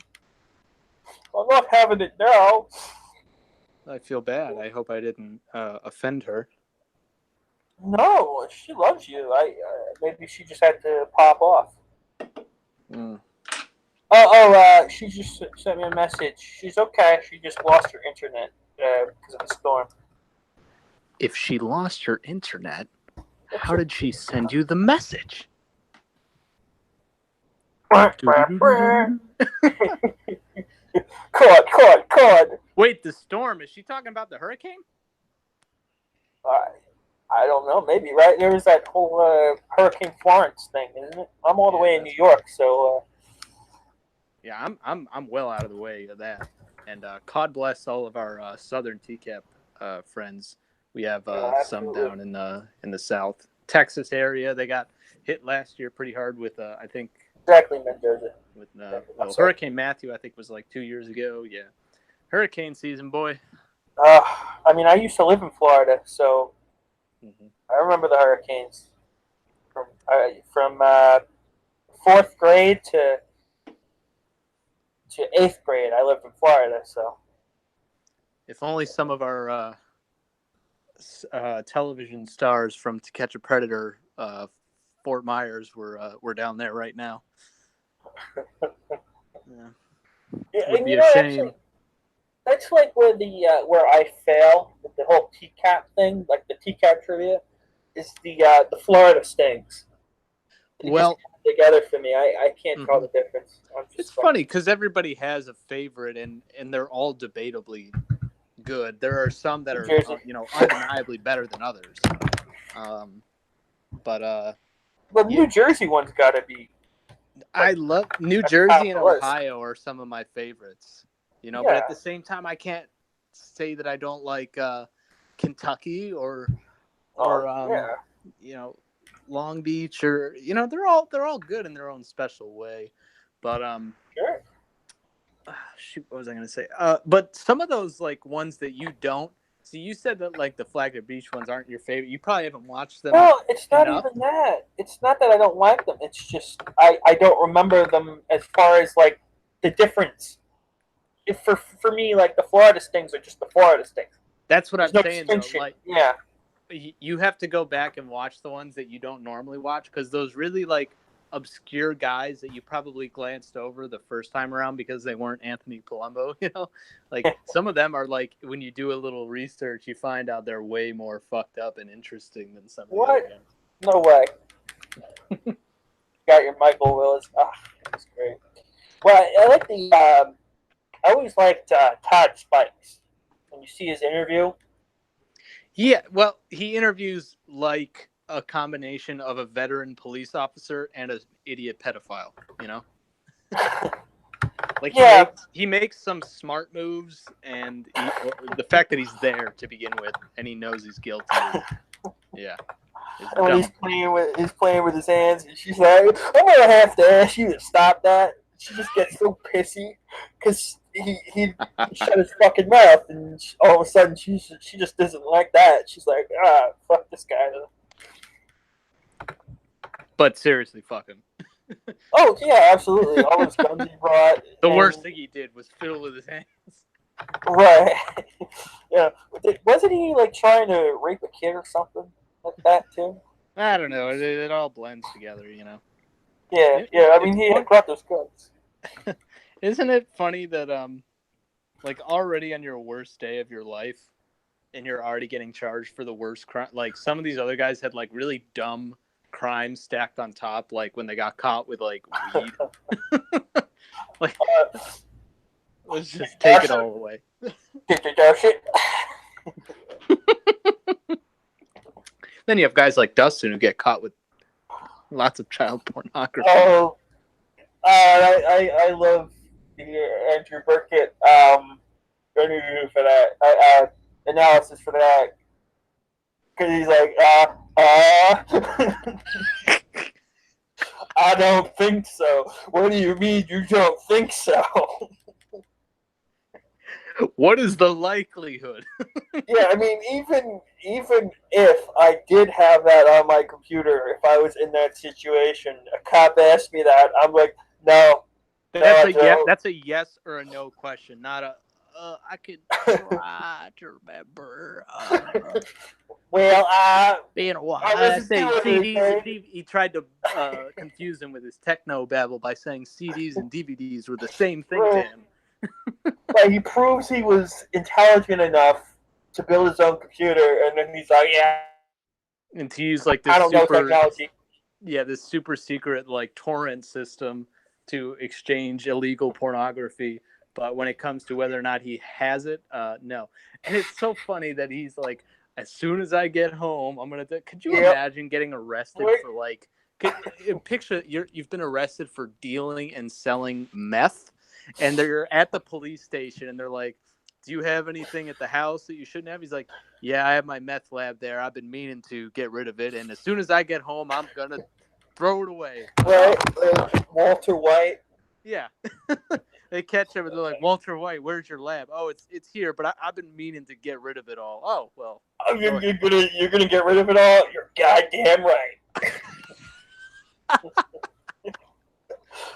I'm not having it now. I feel bad. I hope I didn't offend her. No, she loves you. Maybe she just had to pop off. Mm. She just sent me a message. She's okay. She just lost her internet because of the storm. If she lost her internet, how did she send you the message? Caught. Wait, the storm. Is she talking about the hurricane? I don't know. Maybe, right? There was that whole Hurricane Florence thing, isn't it? I'm all the way in New York, so... Yeah, I'm well out of the way of that. And God bless all of our Southern TCAP friends. We have some down in the South Texas area. They got hit last year pretty hard with I think exactly Mendoza. With Hurricane Matthew, I think was like 2 years ago. Yeah, hurricane season, boy. I mean, I used to live in Florida, so I remember the hurricanes from 4th grade to 8th grade. I lived in Florida, so. If only some of our television stars from To Catch a Predator, Fort Myers, were down there right now. Yeah, would be a shame. Actually, that's like where where I fail with the whole TCAP thing, like the TCAP trivia, is the Florida Stings. Well, together for me, I can't tell the difference. It's funny because everybody has a favorite, and they're all debatably good. There are some that are undeniably better than others. But New Jersey one's got to be. I love New Jersey and Ohio are some of my favorites. But at the same time, I can't say that I don't like Kentucky or Long Beach or they're all good in their own special way. But sure. Shoot, what was I going to say? But some of those like ones that you don't. So you said that like the Flagler Beach ones aren't your favorite. You probably haven't watched them. No, it's not even that. It's not that I don't like them. It's just I don't remember them as far as like the difference. For me, like the Florida Stings are just the Florida Stings. That's what I'm saying. Though. Like, yeah, you have to go back and watch the ones that you don't normally watch because those really like obscure guys that you probably glanced over the first time around because they weren't Anthony Palumbo, like some of them are like when you do a little research you find out they're way more fucked up and interesting than some of the other guys. No way. Got your Michael Willis. That's great. Well, I like I always liked Todd Spikes when you see his interview. Yeah, well, he interviews like a combination of a veteran police officer and an idiot pedophile, Like Yeah. he makes some smart moves, and the fact that he's there to begin with, and he knows he's guilty. Yeah. And when he's playing with his hands, and she's like, "I'm gonna have to ask you to stop that." She just gets so pissy because he shut his fucking mouth, and all of a sudden she just doesn't like that. She's like, fuck this guy. But seriously, fuck him. Oh yeah, absolutely. All those guns he brought. The worst thing he did was fiddle with his hands. Right. Yeah. Wasn't he like trying to rape a kid or something like that too? I don't know. It all blends together, you know. Yeah. I mean, he had brought those guns. Isn't it funny that like already on your worst day of your life, and you're already getting charged for the worst crime? Like some of these other guys had like really dumb crimes stacked on top, like when they got caught with like weed. Like, let's just take it all away. Shit. Then you have guys like Dustin who get caught with lots of child pornography. Oh, I love Andrew Burkett interview for that analysis for that because he's like I don't think so. What do you mean you don't think so? What is the likelihood? Yeah, I mean, even if I did have that on my computer, if I was in that situation, a cop asked me that, I'm like, no. That's a yes or a no question, not a I could try to remember. Well, Being a while. I wasn't doing CDs. He tried to confuse him with his techno babble by saying CDs and DVDs were the same thing to him. Like, he proves he was intelligent enough to build his own computer, and then he's like, yeah. And to use like this know technology. Yeah, this super secret like torrent system to exchange illegal pornography. But when it comes to whether or not he has it, no. And it's so funny that he's like, as soon as I get home, I'm gonna. Could you imagine getting arrested for like? Picture you've been arrested for dealing and selling meth, and they're at the police station, and they're like, "Do you have anything at the house that you shouldn't have?" He's like, "Yeah, I have my meth lab there. I've been meaning to get rid of it, and as soon as I get home, I'm gonna throw it away." Right, Walter White. Yeah. They catch him and they're like, "Walter White, where's your lab?" "Oh, it's here, but I've been meaning to get rid of it all." "Oh, well." Oh, you're gonna get rid of it all? You're goddamn right.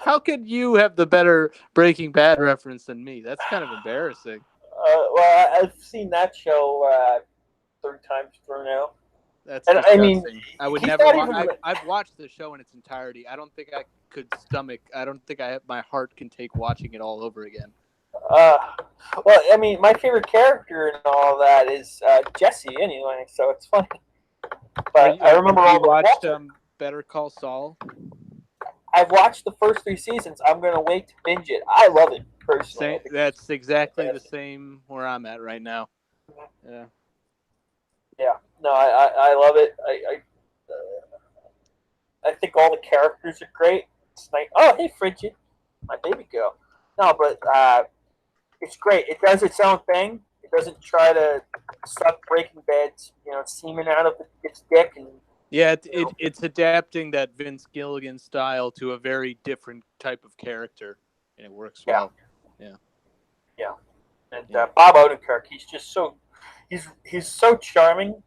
How could you have the better Breaking Bad reference than me? That's kind of embarrassing. Well, I've seen that show 3 times through now. That's disgusting. I mean, I would never. I've watched the show in its entirety. I don't think I could stomach. I don't think my heart can take watching it all over again. Well, I mean, my favorite character in all that is Jesse, anyway. So it's funny. But I remember you watched Better Call Saul. I've watched the first 3 seasons. I'm gonna wait to binge it. I love it personally. That's exactly the same where I'm at right now. Yeah. Yeah. No, I love it. I think all the characters are great. It's like, oh, hey, Frigid, my baby girl. No, but it's great. It does its own thing. It doesn't try to suck Breaking Bad's, semen out of its dick. And yeah, it's adapting that Vince Gilligan style to a very different type of character, and it works well. Yeah. Yeah. And Bob Odenkirk, he's just so he's so charming.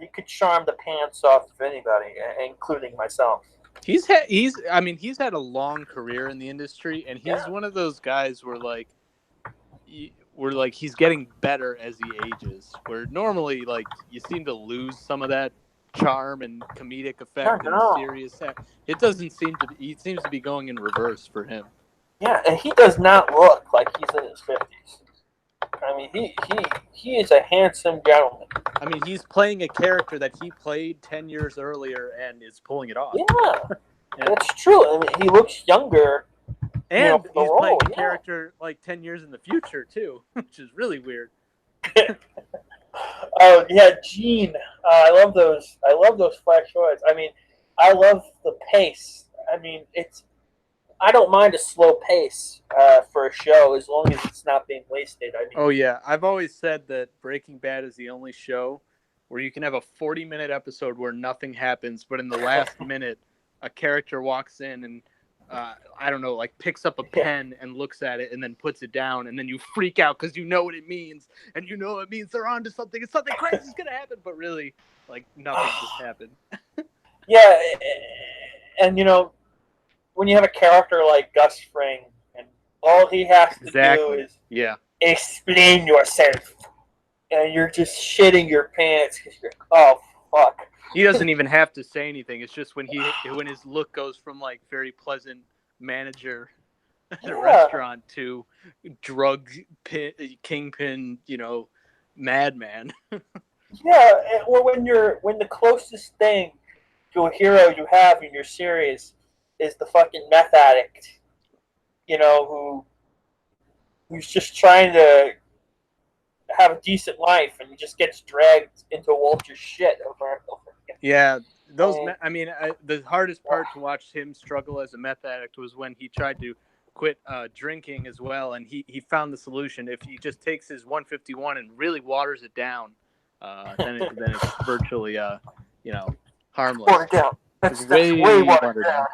He could charm the pants off of anybody, including myself. He's had a long career in the industry, and he's one of those guys where he's getting better as he ages. Where normally you seem to lose some of that charm and comedic effect and serious. It doesn't seem to be. He seems to be going in reverse for him. Yeah, and he does not look like he's in his 50s. I mean, he is a handsome gentleman. I mean, he's playing a character that he played 10 years earlier and is pulling it off. Yeah, that's true. I mean, he looks younger. And he's playing a character 10 years in the future, too, which is really weird. Oh, yeah, Gene. I love those flash forwards. I mean, I love the pace. I mean, I don't mind a slow pace for a show as long as it's not being wasted. I mean, Oh yeah, I've always said that Breaking Bad is the only show where you can have a 40-minute episode where nothing happens, but in the last minute, a character walks in and I don't know, like picks up a pen and looks at it and then puts it down, and then you freak out because you know what it means, and you know it means they're onto something, and something crazy is gonna happen, but really, like nothing just happened. yeah, and you know, when you have a character like Gus Fring, and all he has to do is explain yourself, and you're just shitting your pants because you're oh fuck. He doesn't even have to say anything. It's just when his look goes from like very pleasant manager at a restaurant to drug kingpin, madman. Yeah, or when the closest thing to a hero you have in your series is the fucking meth addict, who's just trying to have a decent life and he just gets dragged into Walter's shit over and over again. Yeah, the hardest part to watch him struggle as a meth addict was when he tried to quit drinking as well, and he found the solution. If he just takes his 151 and really waters it down, then it's virtually harmless. Watered down. That's way watered down.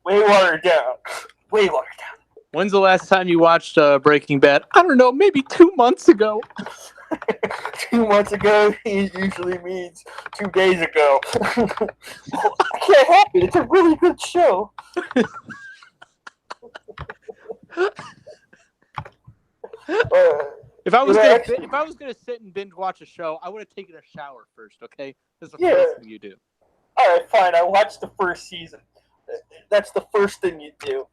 Way watered down. Way watered down. When's the last time you watched Breaking Bad? I don't know, maybe 2 months ago. 2 months ago usually means 2 days ago. I can't help it. It's a really good show. If I was gonna sit and binge watch a show, I would have taken a shower first. Okay, that's the first thing you do. All right, fine. I watched the first season. That's the first thing you do.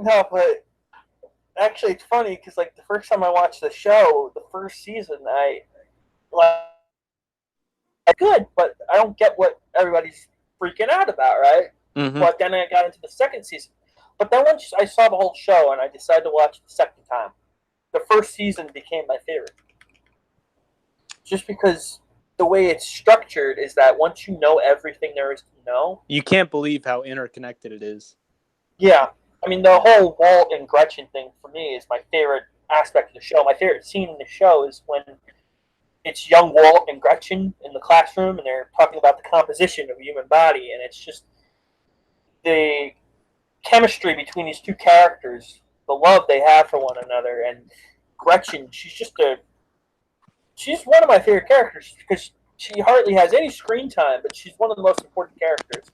No, but actually, it's funny because like the first time I watched the show, the first season, I good, but I don't get what everybody's freaking out about, right? Mm-hmm. But then I got into the second season. But then once I saw the whole show and I decided to watch it the second time, the first season became my favorite. Just because the way it's structured is that once you know everything there is to know, you can't believe how interconnected it is. Yeah. I mean, the whole Walt and Gretchen thing for me is my favorite aspect of the show. My favorite scene in the show is when it's young Walt and Gretchen in the classroom and they're talking about the composition of a human body, and it's just the chemistry between these two characters, the love they have for one another, and Gretchen, she's one of my favorite characters because she hardly has any screen time, but she's one of the most important characters.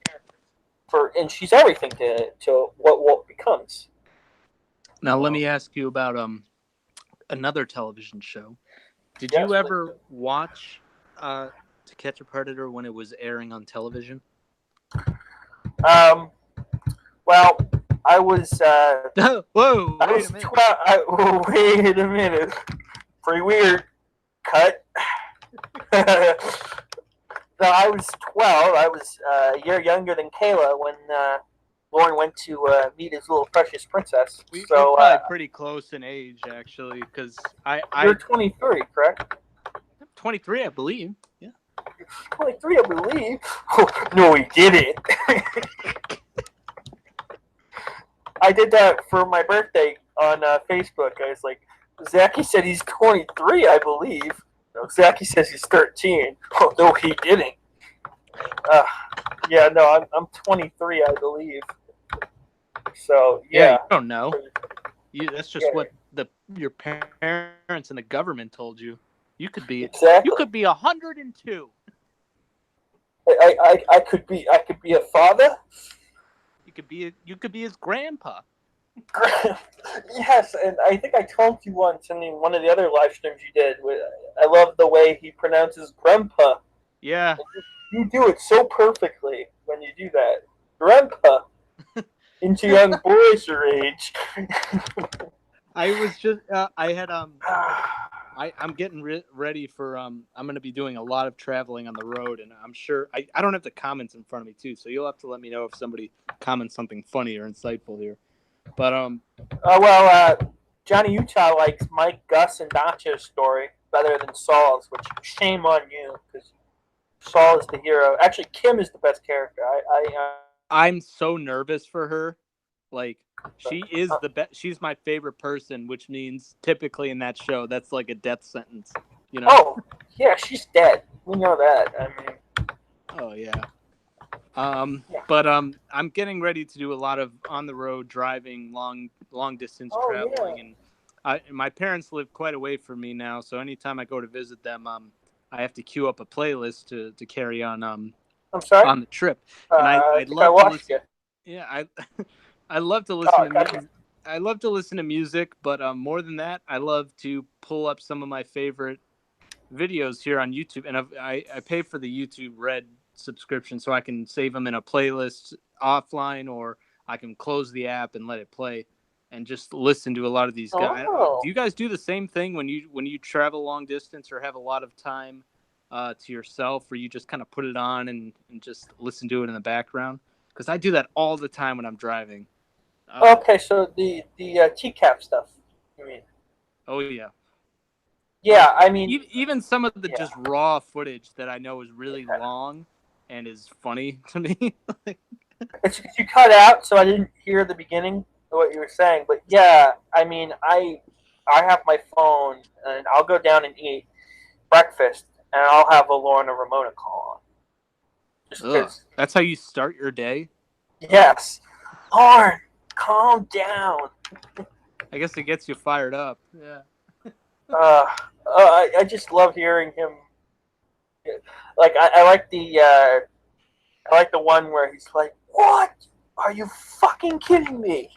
And she's everything to what Walt becomes. Now let me ask you about another television show. Did you ever watch To Catch a Predator when it was airing on television? Well, I was. Whoa! Wait a minute. Pretty weird. Cut. No, I was 12. I was a year younger than Kayla when Lorne went to meet his little precious princess. We're probably pretty close in age, actually, because You're 23, correct? 23, I believe. Yeah. 23, I believe. No, he didn't. I did that for my birthday on Facebook. I was like, Zachy said he's 23, I believe. No, Zachy says he's 13. Oh, no, he didn't. Yeah, no, I'm 23, I believe. So, yeah. You don't know. That's just what your parents and the government told you. You could be exactly. You could be 102. I could be a father. You could be his grandpa. Yes, and I think I told you once in one of the other live streams you did. I love the way he pronounces grandpa. Yeah. You do it so perfectly when you do that. Grandpa. Into young boys your age. I was just I had I'm getting ready for I'm going to be doing a lot of traveling on the road, and I'm sure I don't have the comments in front of me too, so you'll have to let me know if somebody comments something funny or insightful here. But Johnny Utah likes Mike, Gus, and Dacia's story better than Saul's, which shame on you because Saul is the hero. Actually, Kim is the best character. I'm so nervous for her Like, she is the best. She's my favorite person, which means typically in that show, that's like a death sentence. You know? Oh, yeah, she's dead. We know that. I mean, Oh yeah. Yeah. But I'm getting ready to do a lot of on the road driving, long distance Oh, traveling, and my parents live quite away from me now. So anytime I go to visit them, I have to queue up a playlist to carry on I'm sorry. on the trip, and I I'd think I love to lost listen. you. Yeah, I love to listen to gotcha. music. I love to listen to music, but more than that, I love to pull up some of my favorite videos here on YouTube, and I pay for the YouTube Red subscription so I can save them in a playlist offline, or I can close the app and let it play and just listen to a lot of these guys. Oh. Do you guys do the same thing when you travel long distance or have a lot of time to yourself, or you just kind of put it on and just listen to it in the background? Because I do that all the time when I'm driving. Okay, so the TCAP stuff, you mean? Oh yeah. Yeah, Like, I mean, even some of the yeah. just raw footage that I know is really long and is funny to me. It's because you cut out, so I didn't hear the beginning of what you were saying. But yeah, I mean, I have my phone, and I'll go down and eat breakfast, and I'll have a Lorne or Ramona call on. Just Ugh, because. that's how you start your day. Yes, Lorne, calm down. I guess it gets you fired up. Yeah. I just love hearing him. Like I like the one where he's like, "What? Are you fucking kidding me?"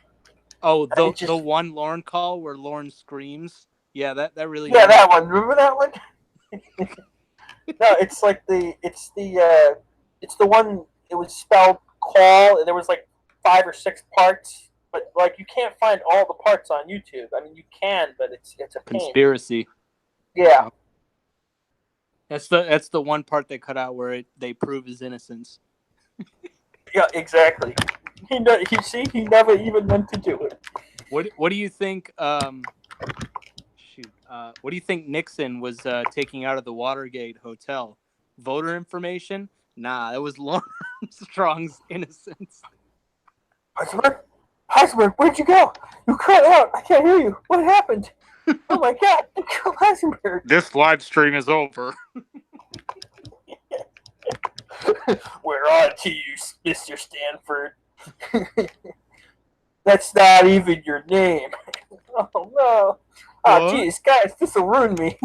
Oh, And the one Lorne call where Lorne screams. Yeah, that really. Yeah, that one. Remember that one? No, it's the one. It was spelled call, and there was like 5 or 6 parts, but like you can't find all the parts on YouTube. I mean, you can, but it's a pain. Conspiracy. Yeah. That's the one part they cut out where they prove his innocence. Yeah, exactly. He never even meant to do it. What do you think? What do you think Nixon was taking out of the Watergate hotel? Voter information? Nah, that was Lawrence Strong's innocence. Heisenberg, where'd you go? You cut out. I can't hear you. What happened? Oh my God! Heisenberg. This live stream is over. We're on to you, Mr. Stanford. That's not even your name. Oh no. Oh jeez, guys, this will ruin me.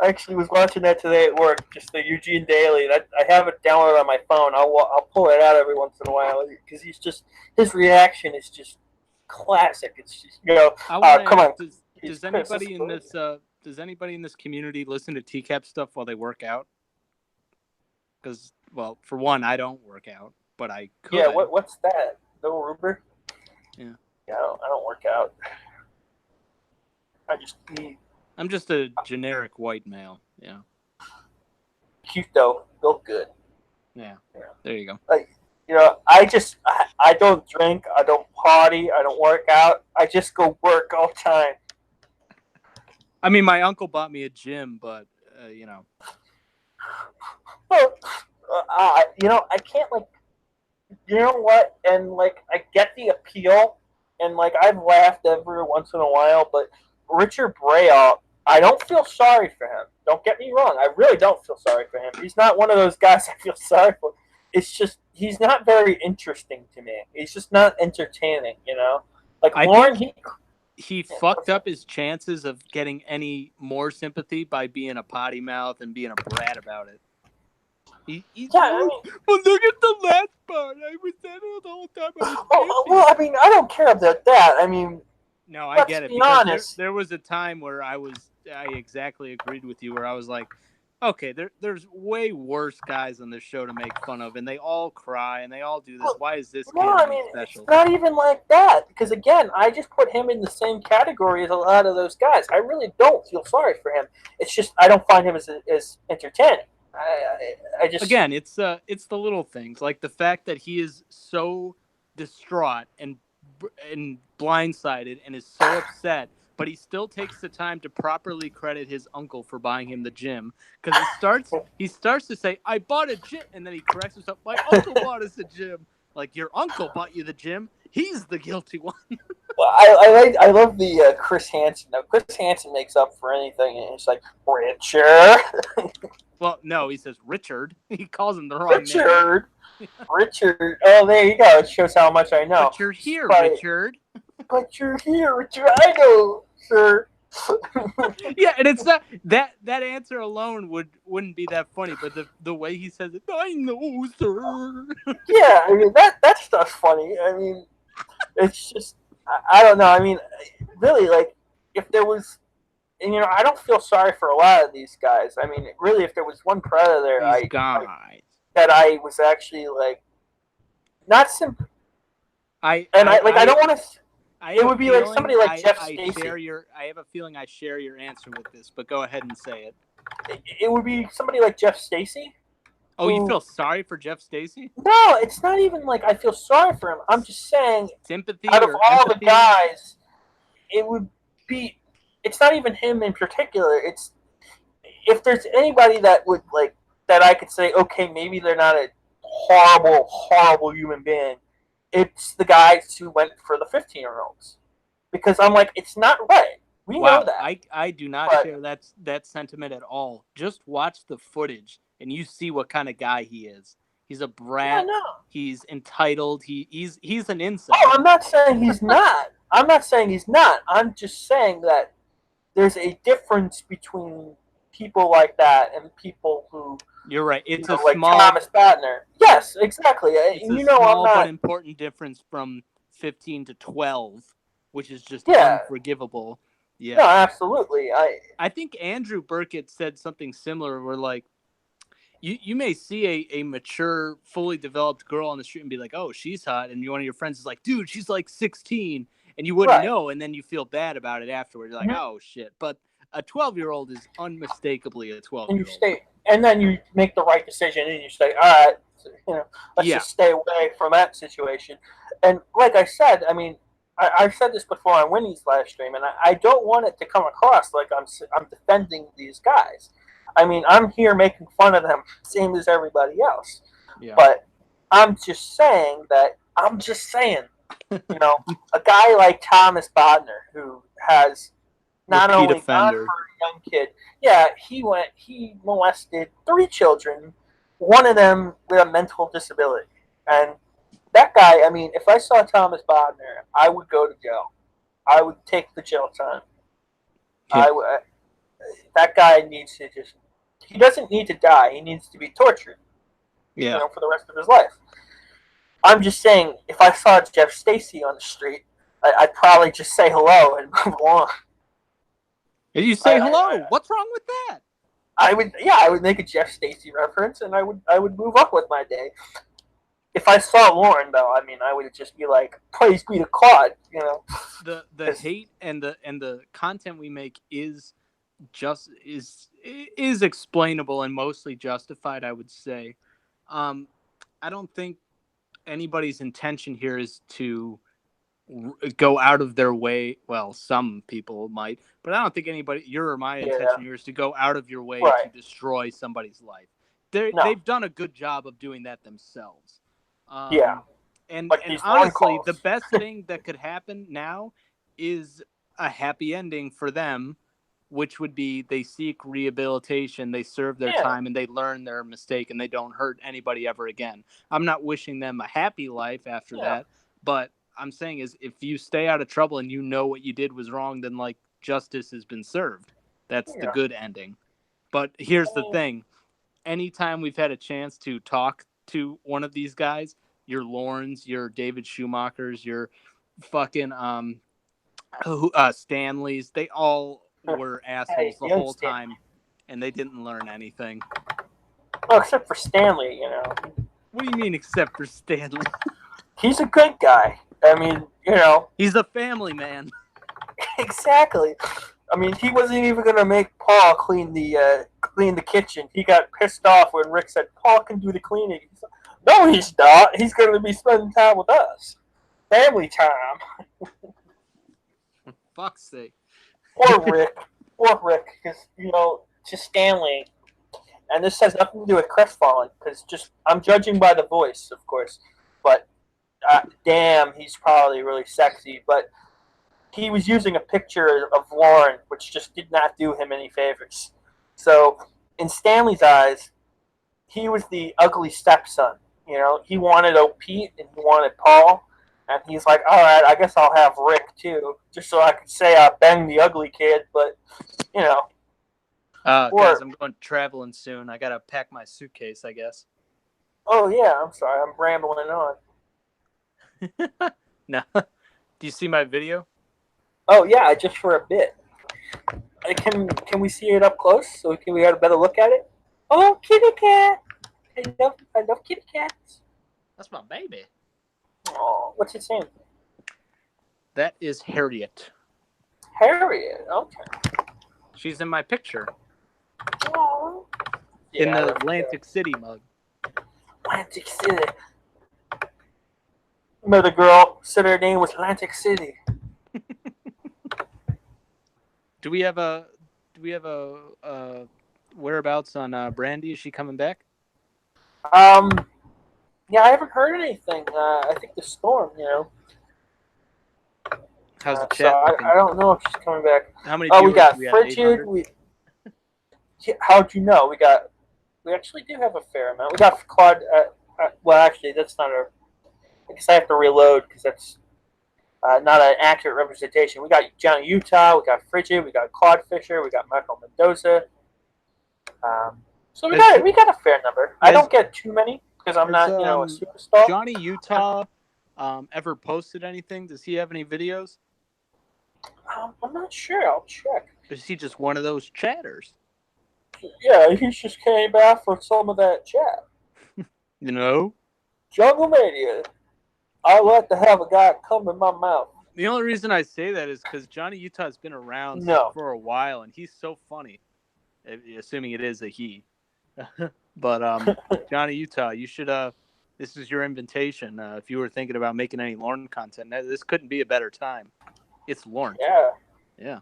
I actually was watching that today at work, just the Eugene Daily. I have it downloaded on my phone. I'll pull it out every once in a while because his reaction is just classic. It's just come on. Does anybody in this community listen to TCAP stuff while they work out? Because, well, for one, I don't work out, but I could. Yeah, what's that? No Ruber? Yeah. Yeah, I don't work out. I just eat. I'm just a generic white male. Yeah. Cute though, built good. Yeah. There you go. Like, I don't drink, I don't party, I don't work out. I just go work all the time. I mean, my uncle bought me a gym, but Well, I can't you know what? And I get the appeal, and I've laughed every once in a while, but Richard Braille, I don't feel sorry for him. Don't get me wrong. I really don't feel sorry for him. He's not one of those guys I feel sorry for. It's just he's not very interesting to me. He's just not entertaining, Lorne, he fucked up his chances of getting any more sympathy by being a potty mouth and being a brat about it. Well, look at the last part. I was there the whole time. Well, I mean, I don't care about that. I mean, no, I get it. Because there was a time where I exactly agreed with you, where I was like, okay, there's way worse guys on this show to make fun of, and they all cry and they all do this. Why is this kid special? It's not even like that. Because again, I just put him in the same category as a lot of those guys. I really don't feel sorry for him. It's just I don't find him as entertaining. I just again, it's the little things, like the fact that he is so distraught and blindsided and is so upset, but he still takes the time to properly credit his uncle for buying him the gym. Because he starts to say, "I bought a gym," and then he corrects himself. "My uncle bought us a gym." Like, your uncle bought you the gym. He's the guilty one. Well, I love the Chris Hansen. Now, Chris Hansen makes up for anything, and it's like Richard. Well, no, he says Richard. He calls him the wrong Richard. Richard. Oh, there you go. It shows how much I know. But you're here, But- Richard. But you're here, Richard. I know, sir. Yeah, and it's not that answer alone wouldn't be that funny, but the way he says it, I know, sir. Yeah, I mean that stuff's funny. I mean, it's just I don't know. I mean, really, like if there was, and I don't feel sorry for a lot of these guys. I mean, really, if there was one predator, These guys. that I was actually like not simple. I don't want to. It would be like feeling somebody like Jeff I Stacey. I have a feeling I share your answer with this, but go ahead and say it. It would be somebody like Jeff Stacey. Oh, you feel sorry for Jeff Stacey? No, it's not even like I feel sorry for him. I'm just saying, Sympathy out of or all empathy? the guys, it would be. It's not even him in particular. It's if there's anybody that would like that I could say, okay, maybe they're not a horrible, horrible human being. It's the guys who went for the 15-year-olds, because I'm like, it's not right. We know that. I do not share that sentiment at all. Just watch the footage, and you see what kind of guy he is. He's a brat. Yeah, no. He's entitled. He's an incel. Oh, I'm not saying he's not. I'm not saying he's not. I'm just saying that there's a difference between people like that and people who. You're right. It's a like small Thomas Badner. Yes, exactly. It's a small but important difference from 15 to 12, which is just unforgivable. Yeah. No, absolutely. I think Andrew Burkett said something similar where, like, you may see a mature, fully developed girl on the street and be like, oh, she's hot. And one of your friends is like, dude, she's like 16. And you wouldn't know. And then you feel bad about it afterward. You're like, oh, shit. But a 12-year-old is unmistakably a 12-year-old. And then you make the right decision and you say, all right, let's just stay away from that situation. And like I said, I mean, I've said this before on Winnie's live stream, and I don't want it to come across like I'm defending these guys. I mean, I'm here making fun of them, same as everybody else. Yeah. But I'm just saying, a guy like Thomas Bodner, who has not only gone for a young kid, he molested 3 children, one of them with a mental disability. And that guy, I mean, if I saw Thomas Bodner, I would go to jail. I would take the jail time. Yeah. That guy needs to he doesn't need to die. He needs to be tortured. Yeah. For the rest of his life. I'm just saying, if I saw Jeff Stacey on the street, I'd probably just say hello and move on. Did you say hello? What's wrong with that? I would make a Jeff Stacey reference, and I would move up with my day. If I saw Lorne, though, I mean, I would just be like, "Praise be to God," The hate and the content we make is explainable and mostly justified, I would say. I don't think anybody's intention here is to go out of their way. Well, some people might, but I don't think your or my intention here is to go out of your way to destroy somebody's life. They've done a good job of doing that themselves. And honestly, the best thing that could happen now is a happy ending for them, which would be they seek rehabilitation, they serve their time, and they learn their mistake, and they don't hurt anybody ever again. I'm not wishing them a happy life after that, but I'm saying is if you stay out of trouble and you know what you did was wrong, then like justice has been served. That's the good ending. But here's the thing. Anytime we've had a chance to talk to one of these guys, your Lornes, your David Schumachers, your fucking Stanleys, they all were assholes the whole time, and they didn't learn anything. Well, except for Stanley, What do you mean, except for Stanley? He's a good guy. I mean, He's a family man. Exactly. I mean, he wasn't even going to make Paul clean the kitchen. He got pissed off when Rick said, Paul can do the cleaning. He's like, no, he's not. He's going to be spending time with us. Family time. For fuck's sake. Or Rick, because to Stanley, and this has nothing to do with crestfallen, because I'm judging by the voice, of course, but damn, he's probably really sexy, but he was using a picture of Lorne, which just did not do him any favors. So, in Stanley's eyes, he was the ugly stepson. He wanted Pete and he wanted Paul, and he's like, all right, I guess I'll have Rick too, just so I could say I banged the ugly kid. But guys, I'm going traveling soon. I gotta pack my suitcase, I guess. Oh yeah, I'm sorry, I'm rambling on. No, do you see my video? Oh yeah, just for a bit. Can we see it up close so we get a better look at it? Oh, kitty cat! I love kitty cats. That's my baby. Oh, what's its name? That is Harriet. Harriet. Okay. She's in my picture. Oh. In Yeah, the Atlantic City mug. Atlantic City. Met a girl, said her name was Atlantic City. Do we have a whereabouts on Brandi? Is she coming back? Yeah, I haven't heard anything. I think the storm, How's the So chat looking? I don't know if she's coming back. How many Oh, we viewers got do we have? Frigid. 800? How'd you know? We actually do have a fair amount. We got Claude. Well, actually, that's not a. I guess I have to reload because that's not an accurate representation. We got Johnny Utah. We got Frigid. We got Claude Fisher. We got Michael Mendoza. So we got a fair number. I don't get too many because I'm not a superstar. Johnny Utah ever posted anything? Does he have any videos? I'm not sure. I'll check. Is he just one of those chatters? Yeah, he just came back for some of that chat. Jungle Mania. I like to have a guy come in my mouth. The only reason I say that is because Johnny Utah has been around for a while, and he's so funny. Assuming it is a he. But Johnny Utah, you should. This is your invitation. If you were thinking about making any Lorne content, this couldn't be a better time. It's Lorne. Yeah.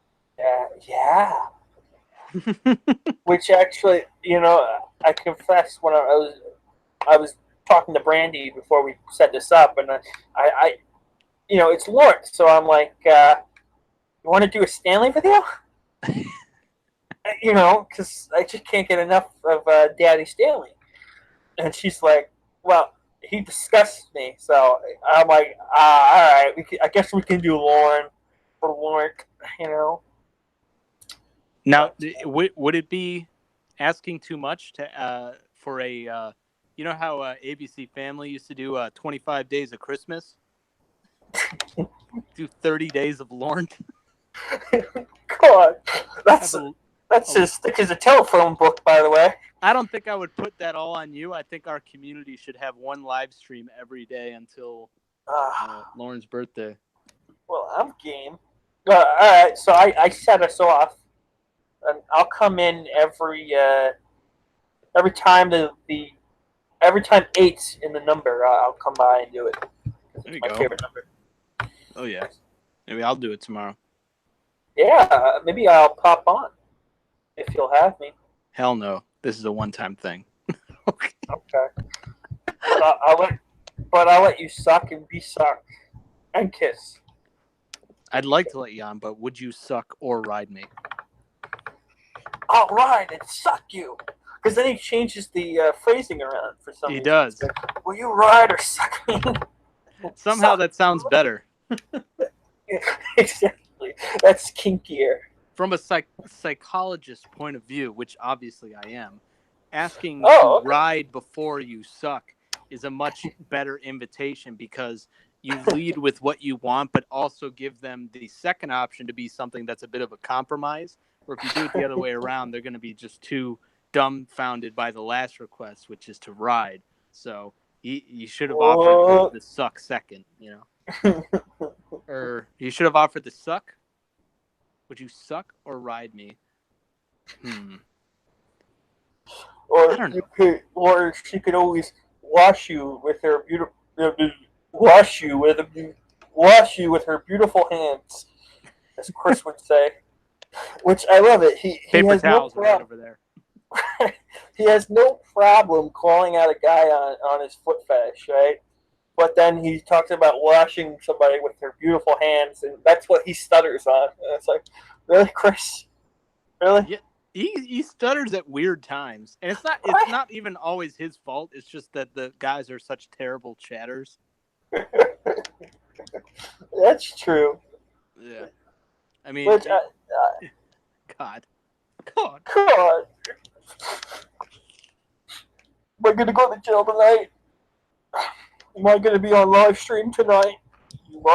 Which actually, I confess when I was talking to Brandi before we set this up, and I it's Lornt, so I'm like, you want to do a Stanley video? Because I just can't get enough of Daddy Stanley. And she's like, well, he disgusts me, so I'm like, all right, I guess we can do Lorne for Lornt, Now, would it be asking too much to for a how ABC Family used to do 25 Days of Christmas? Do 30 days of Lorne? God, that's as thick as a telephone book, by the way. I don't think I would put that all on you. I think our community should have one live stream every day until Lorne's birthday. Well, I'm game. All right, so I set us off, and I'll come in every time every time 8's in the number. I'll come by and do it. There you my go. Favorite number. Oh yeah, maybe I'll do it tomorrow. Yeah, maybe I'll pop on if you'll have me. Hell no, this is a one-time thing. Okay. But I'll let you suck and be sucked and kiss. I'd like to let you on, but would you suck or ride me? I'll ride and suck you. Because then he changes the phrasing around for some reason. He does. Like, will you ride or suck me? Somehow that sounds better. Exactly. That's kinkier. From a psychologist's point of view, which obviously I am, asking to ride before you suck is a much better invitation because you lead with what you want, but also give them the second option to be something that's a bit of a compromise. Or if you do it the other way around, they're going to be just too dumbfounded by the last request, which is to ride. So you should have offered the suck second, or you should have offered the suck. Would you suck or ride me? Or or she could always wash you with her beautiful hands, as Chris would say. Which I love it. He Paper has no towels are right problem. over there. He has no problem calling out a guy on his foot fetish, right? But then he talks about washing somebody with their beautiful hands, and that's what he stutters on. And it's like, really, Chris? Really? Yeah, he stutters at weird times, and it's not even always his fault. It's just that the guys are such terrible chatters. That's true. Yeah, I mean, Which, God. God, am I gonna go to jail tonight? Am I gonna be on live stream tonight?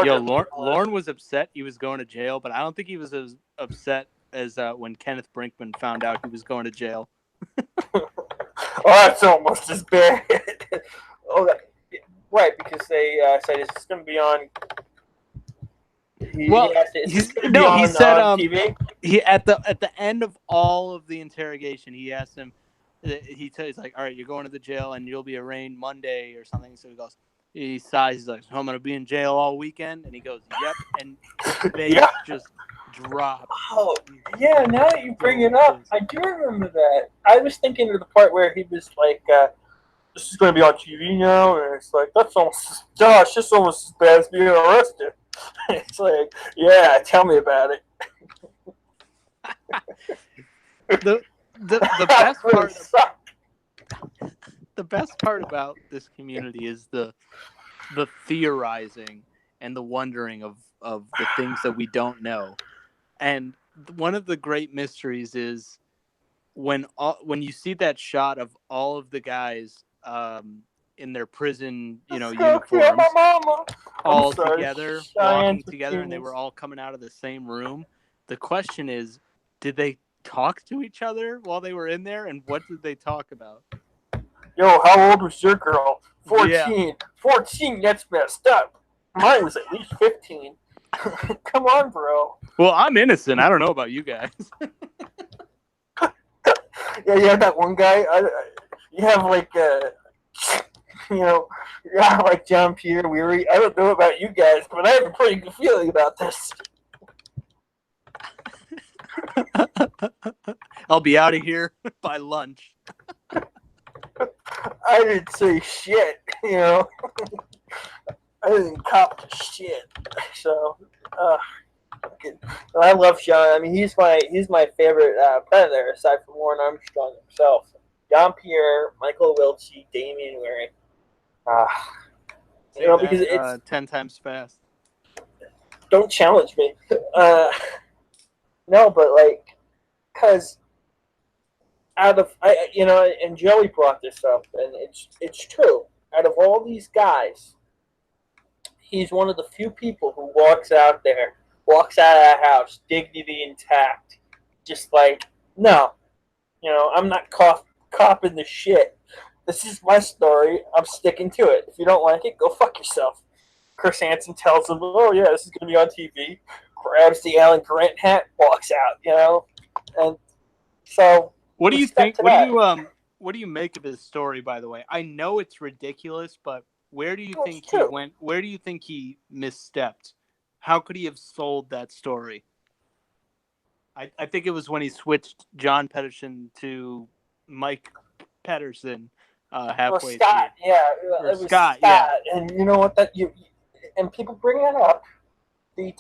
Yo, Lorne was upset he was going to jail, but I don't think he was as upset as when Kenneth Brinkman found out he was going to jail. Oh, that's almost as bad. Oh, right, because they said it's going to be on. He said TV. He at the end of all of the interrogation, he asked him. He's like, "All right, you're going to the jail, and you'll be arraigned Monday or something." So he sighs, he's like, "So I'm going to be in jail all weekend," and he goes, "Yep," and they just drop. Oh, yeah, now that you bring it up, I do remember that. I was thinking of the part where he was like, this is going to be on TV now, and it's like, that's almost, gosh, this is almost as bad as being arrested. It's like, yeah, tell me about it. The best part the best part about this community is the theorizing and the wondering of the things that we don't know. And one of the great mysteries is when you see that shot of all of the guys in their prison, uniforms, all together, walking together, and they were all coming out of the same room. The question is, did they talk to each other while they were in there, and what did they talk about? Yo, how old was your girl? 14. Yeah. 14, that's messed up. Mine was at least 15. Come on, bro. Well, I'm innocent. I don't know about you guys. Yeah, you have that one guy. You have like, like John Pierre Weary. I don't know about you guys, but I have a pretty good feeling about this. I'll be out of here by lunch. I didn't say shit, I didn't cop to shit. So, I love Sean. I mean, he's my favorite Predator aside from Lorne Armstrong himself. John Pierre, Michael Wiltshire, Damian Waring. Because it's 10 times fast. Don't challenge me. No, but because and Joey brought this up, and it's true. Out of all these guys, he's one of the few people who walks out of that house, dignity intact, just like, no, I'm not copping the shit. This is my story. I'm sticking to it. If you don't like it, go fuck yourself. Chris Hansen tells him, oh yeah, this is going to be on TV. Grabs the Alan Grant hat, walks out, and so. What do you think? What do you make of his story? By the way, I know it's ridiculous, but where do you think he went? Where do you think he misstepped? How could he have sold that story? I think it was when he switched John Pedersen to Mike Pedersen halfway Scott, through. Yeah, it was Scott. Yeah. And you know what? And people bring that up. The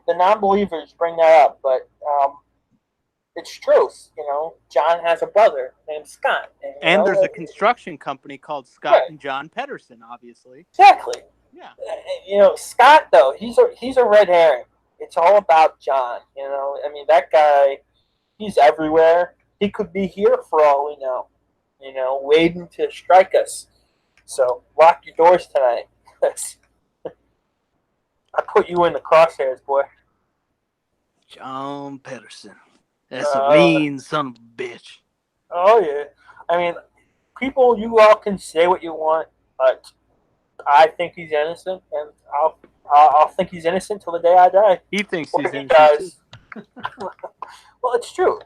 non-believers bring that up, but it's true. John has a brother named Scott, and there's a construction company called Scott and John Pedersen, obviously. Exactly. Yeah. Scott though, he's a red herring. It's all about John. I mean, that guy, he's everywhere. He could be here for all we know. Waiting to strike us. So lock your doors tonight. I put you in the crosshairs, boy. John Pedersen. That's a mean son of a bitch. Oh yeah. I mean, people, you all can say what you want, but I think he's innocent, and I'll think he's innocent till the day I die. He thinks he's innocent. Dies. Well, it's true.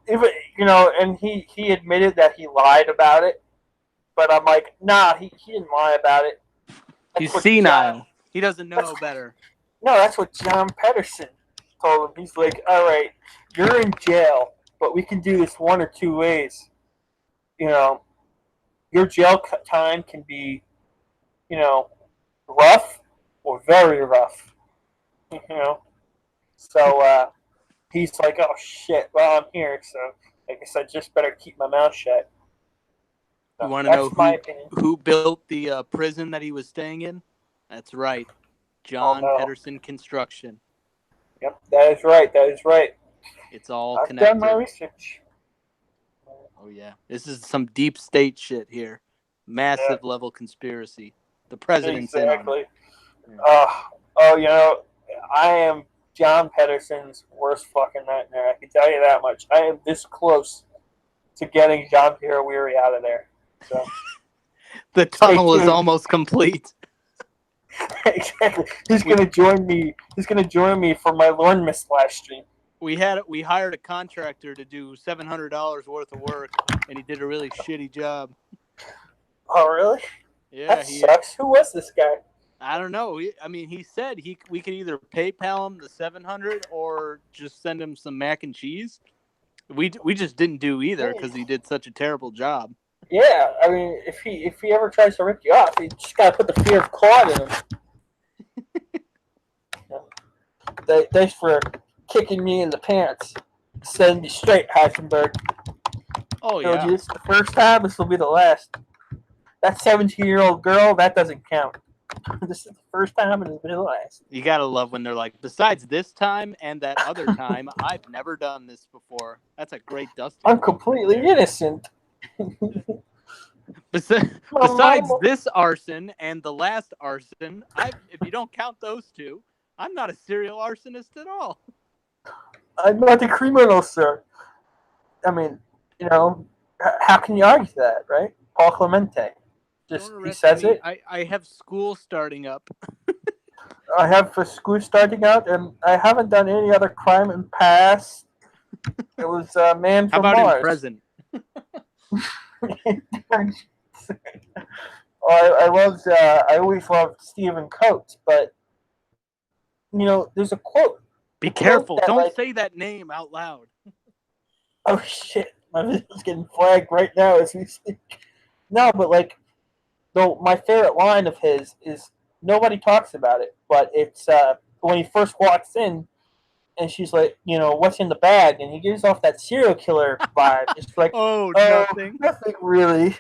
Even and he admitted that he lied about it, but I'm like, nah, he didn't lie about it. He's senile. He doesn't know better. No, that's what John Pedersen told him, he's like, all right, you're in jail, but we can do this one or two ways. You know, your jail time can be, you know, rough or very rough. You know, so he's like, oh shit, well I'm here, so I guess I just better keep my mouth shut. So You want to know my opinion. who built the prison that he was staying in? That's right, John no. Pedersen Construction. Yep, that is right. That is right. It's all I've connected. done my research. Oh yeah, this is some deep state shit here. Massive level conspiracy. The president's in on it. Oh, you know, I am John Pedersen's worst fucking nightmare. I can tell you that much. I am this close to getting Jean Pierre Weary out of there. So the tunnel is almost complete. Exactly. He's gonna join me. He's gonna join me for my Lorne miss last stream. We hired a contractor to do $700 worth of work, and he did a really shitty job. Oh really? Yeah, that sucks. Who was this guy? I don't know. He said we could either PayPal him the $700 or just send him some mac and cheese. We just didn't do either because he did such a terrible job. Yeah, I mean, if he ever tries to rip you off, you just gotta put the fear of Claude in him. Thanks for kicking me in the pants. Send me straight, Heisenberg. Oh yeah. It's the first time. This will be the last. That 17-year-old girl, that doesn't count. This is the first time and it'll be the last. You gotta love when they're like, besides this time and that other time, I've never done this before. That's a great dusting. I'm completely innocent. Besides this arson and the last arson, if you don't count those two, I'm not a serial arsonist at all. I'm not a criminal, sir. I mean, you know, how can you argue that, right? Paul Clemente. He says it. I have school starting up. I have for school starting out, and I haven't done any other crime in past. It was a man from Mars. How about in present? I always loved Stephen Coates, but you know, there's a quote. Be careful! Don't say that name out loud. Oh shit! My video's getting flagged right now as we speak. No, but like, though my favorite line of his is nobody talks about it, but it's when he first walks in. And she's like, you know, what's in the bag? And he gives off that serial killer vibe. It's like, nothing. Nothing really.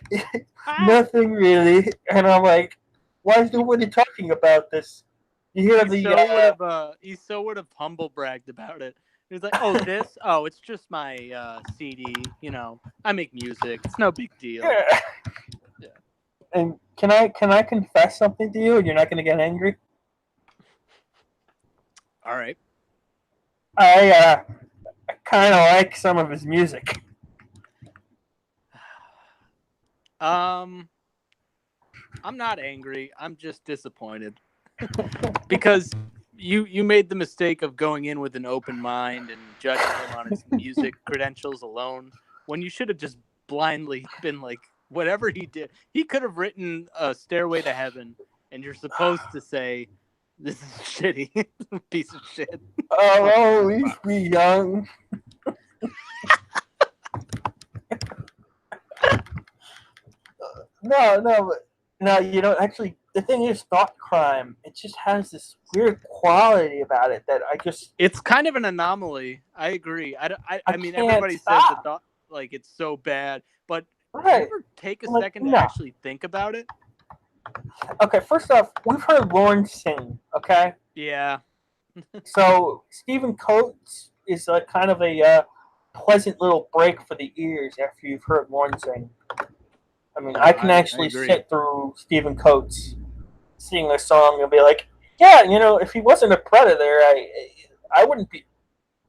Nothing really. And I'm like, why is nobody talking about this? You hear he so would have humble bragged about it. He's like, oh, this? Oh, it's just my CD. You know, I make music. It's no big deal. Yeah. And can I confess something to you and you're not going to get angry? All right. I kind of like some of his music. I'm not angry. I'm just disappointed because you made the mistake of going in with an open mind and judging him on his music credentials alone when you should have just blindly been like, whatever he did, he could have written a Stairway to Heaven, and you're supposed to say, this is shitty. Piece of shit. Oh, leave me young. No, you know, actually, the thing is, thought crime, it just has this weird quality about it that I just... It's kind of an anomaly. I agree. I mean, everybody says that thought, like, it's so bad, but do you ever take a second to actually think about it? Okay, first off, we've heard Lorne sing, okay? Yeah. So, Stephen Coates is a kind of a pleasant little break for the ears after you've heard Lorne sing. I mean, I can actually sit through Stephen Coates sing a song and be like, yeah, you know, if he wasn't a predator, I wouldn't be...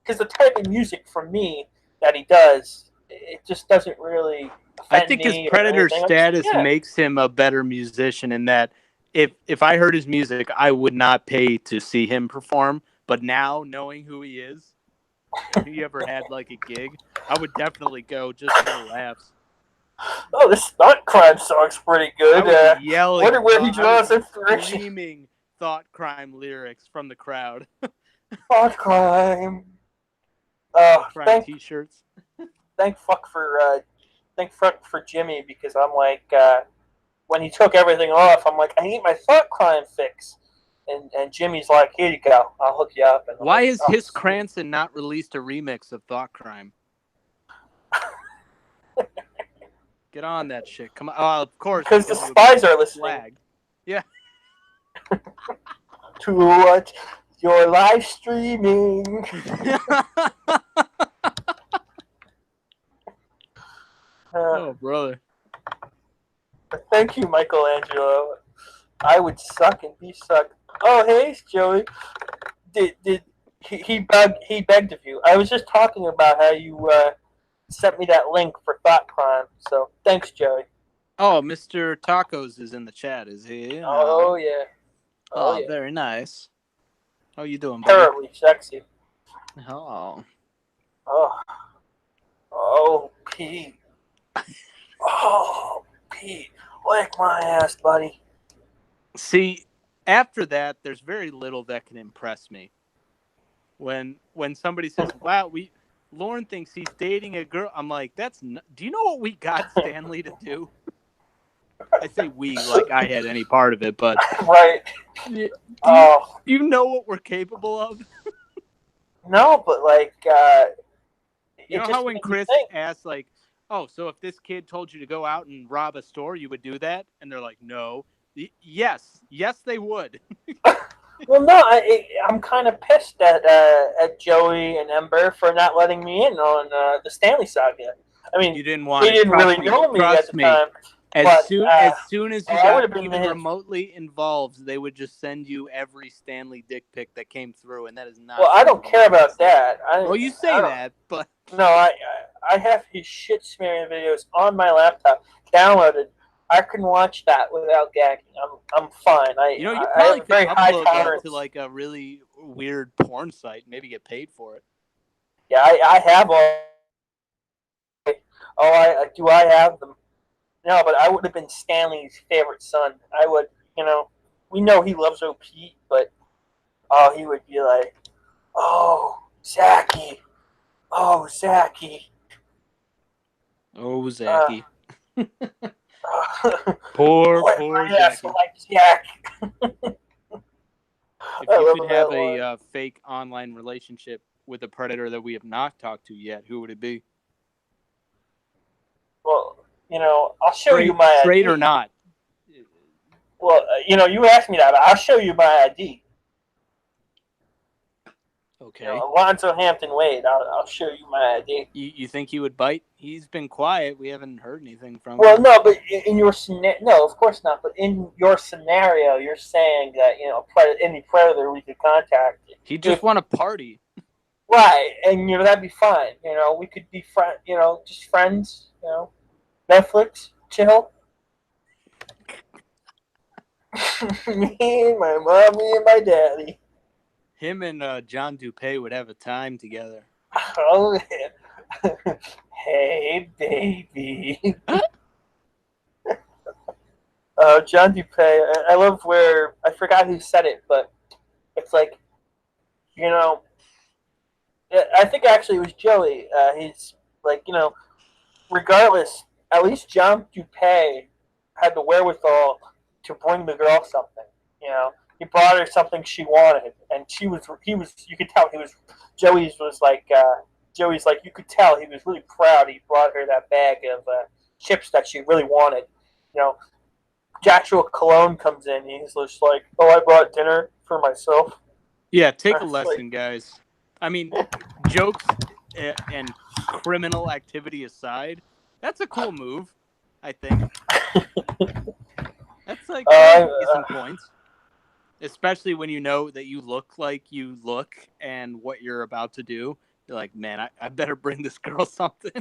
Because the type of music for me that he does, it just doesn't really... I think his predator status makes him a better musician in that if I heard his music, I would not pay to see him perform. But now, knowing who he is, if he ever had like a gig, I would definitely go just for the laughs. Oh, this thought crime song's pretty good. I was yelling. Where he draws inspiration. Screaming thought crime lyrics from the crowd. Thought crime. Crime T-shirts. Thank fuck for Jimmy, because I'm like, when he took everything off, I'm like, I need my thought crime fix. And Jimmy's like, here you go, I'll hook you up. And I'm Why like, has oh, His Cranston not released a remix of Thought Crime? Get on that shit. Come on. Oh, of course. because the spies are listening Flag. Yeah. to what you're live streaming. Oh, brother. Thank you, Michelangelo. I would suck and be sucked. Oh, hey, Joey. Did he begged of you? I was just talking about how you sent me that link for Thought Crime. So thanks, Joey. Oh, Mr. Tacos is in the chat, is he? Oh yeah. Oh, Yeah. very nice. How you doing, buddy? Terribly sexy. Oh. Oh, Pete. Oh, Pete. Lick my ass, buddy. See, after that, there's very little that can impress me. When somebody says, "Wow, Lorne thinks he's dating a girl," I'm like, do you know what we got Stanley to do? I say we like I had any part of it, but Right. Do Oh. you know what we're capable of? No, but like, you know how when Chris asked, like, "Oh, so if this kid told you to go out and rob a store, you would do that?" And they're like, "No." Yes, they would. Well, no, I'm kind of pissed at Joey and Ember for not letting me in on the Stanley saga. I mean, you didn't want. They didn't really know me at the time. As soon as you got even remotely involved, they would just send you every Stanley dick pic that came through, and that is not. Well, I don't care about that. Well, you say that, but no, I have his shit smearing videos on my laptop downloaded. I can watch that without gagging. I'm fine. You probably could upload that to like a really weird porn site, and maybe get paid for it. Yeah, I have all. Oh, do I have them? No, but I would have been Stanley's favorite son. I would, we know he loves OP, but he would be like, oh, Zachy. Oh, Zachy. Oh, Zachy. Poor Zachy. Like Jack. If you could have a fake online relationship with a predator that we have not talked to yet, who would it be? Well, I'll show you my straight ID. or not. Well, you asked me that, but I'll show you my ID. Okay. Alonzo Hampton Wade. I'll show you my ID. You think he would bite? He's been quiet. We haven't heard anything from him. Well, no, but in your no, of course not. But in your scenario, you're saying that any predator we could contact. He just want to party. Right, and that'd be fine. We could be just friends. Netflix, chill. Me, my mommy, and my daddy. Him and John Dupay would have a time together. Oh, yeah. Hey, baby. John Dupay. I love where I forgot who said it, but it's like, I think actually it was Joey. He's like, regardless, at least John Dupay had the wherewithal to bring the girl something. He brought her something she wanted, and he was. You could tell Joey's like, you could tell he was really proud. He brought her that bag of chips that she really wanted. Joshua Cologne comes in, and he's just like, "Oh, I brought dinner for myself." Yeah, take a lesson, guys. I mean, jokes and criminal activity aside, that's a cool move, I think. That's like some points. Especially when you know that you look like you look and what you're about to do. You're like, man, I better bring this girl something.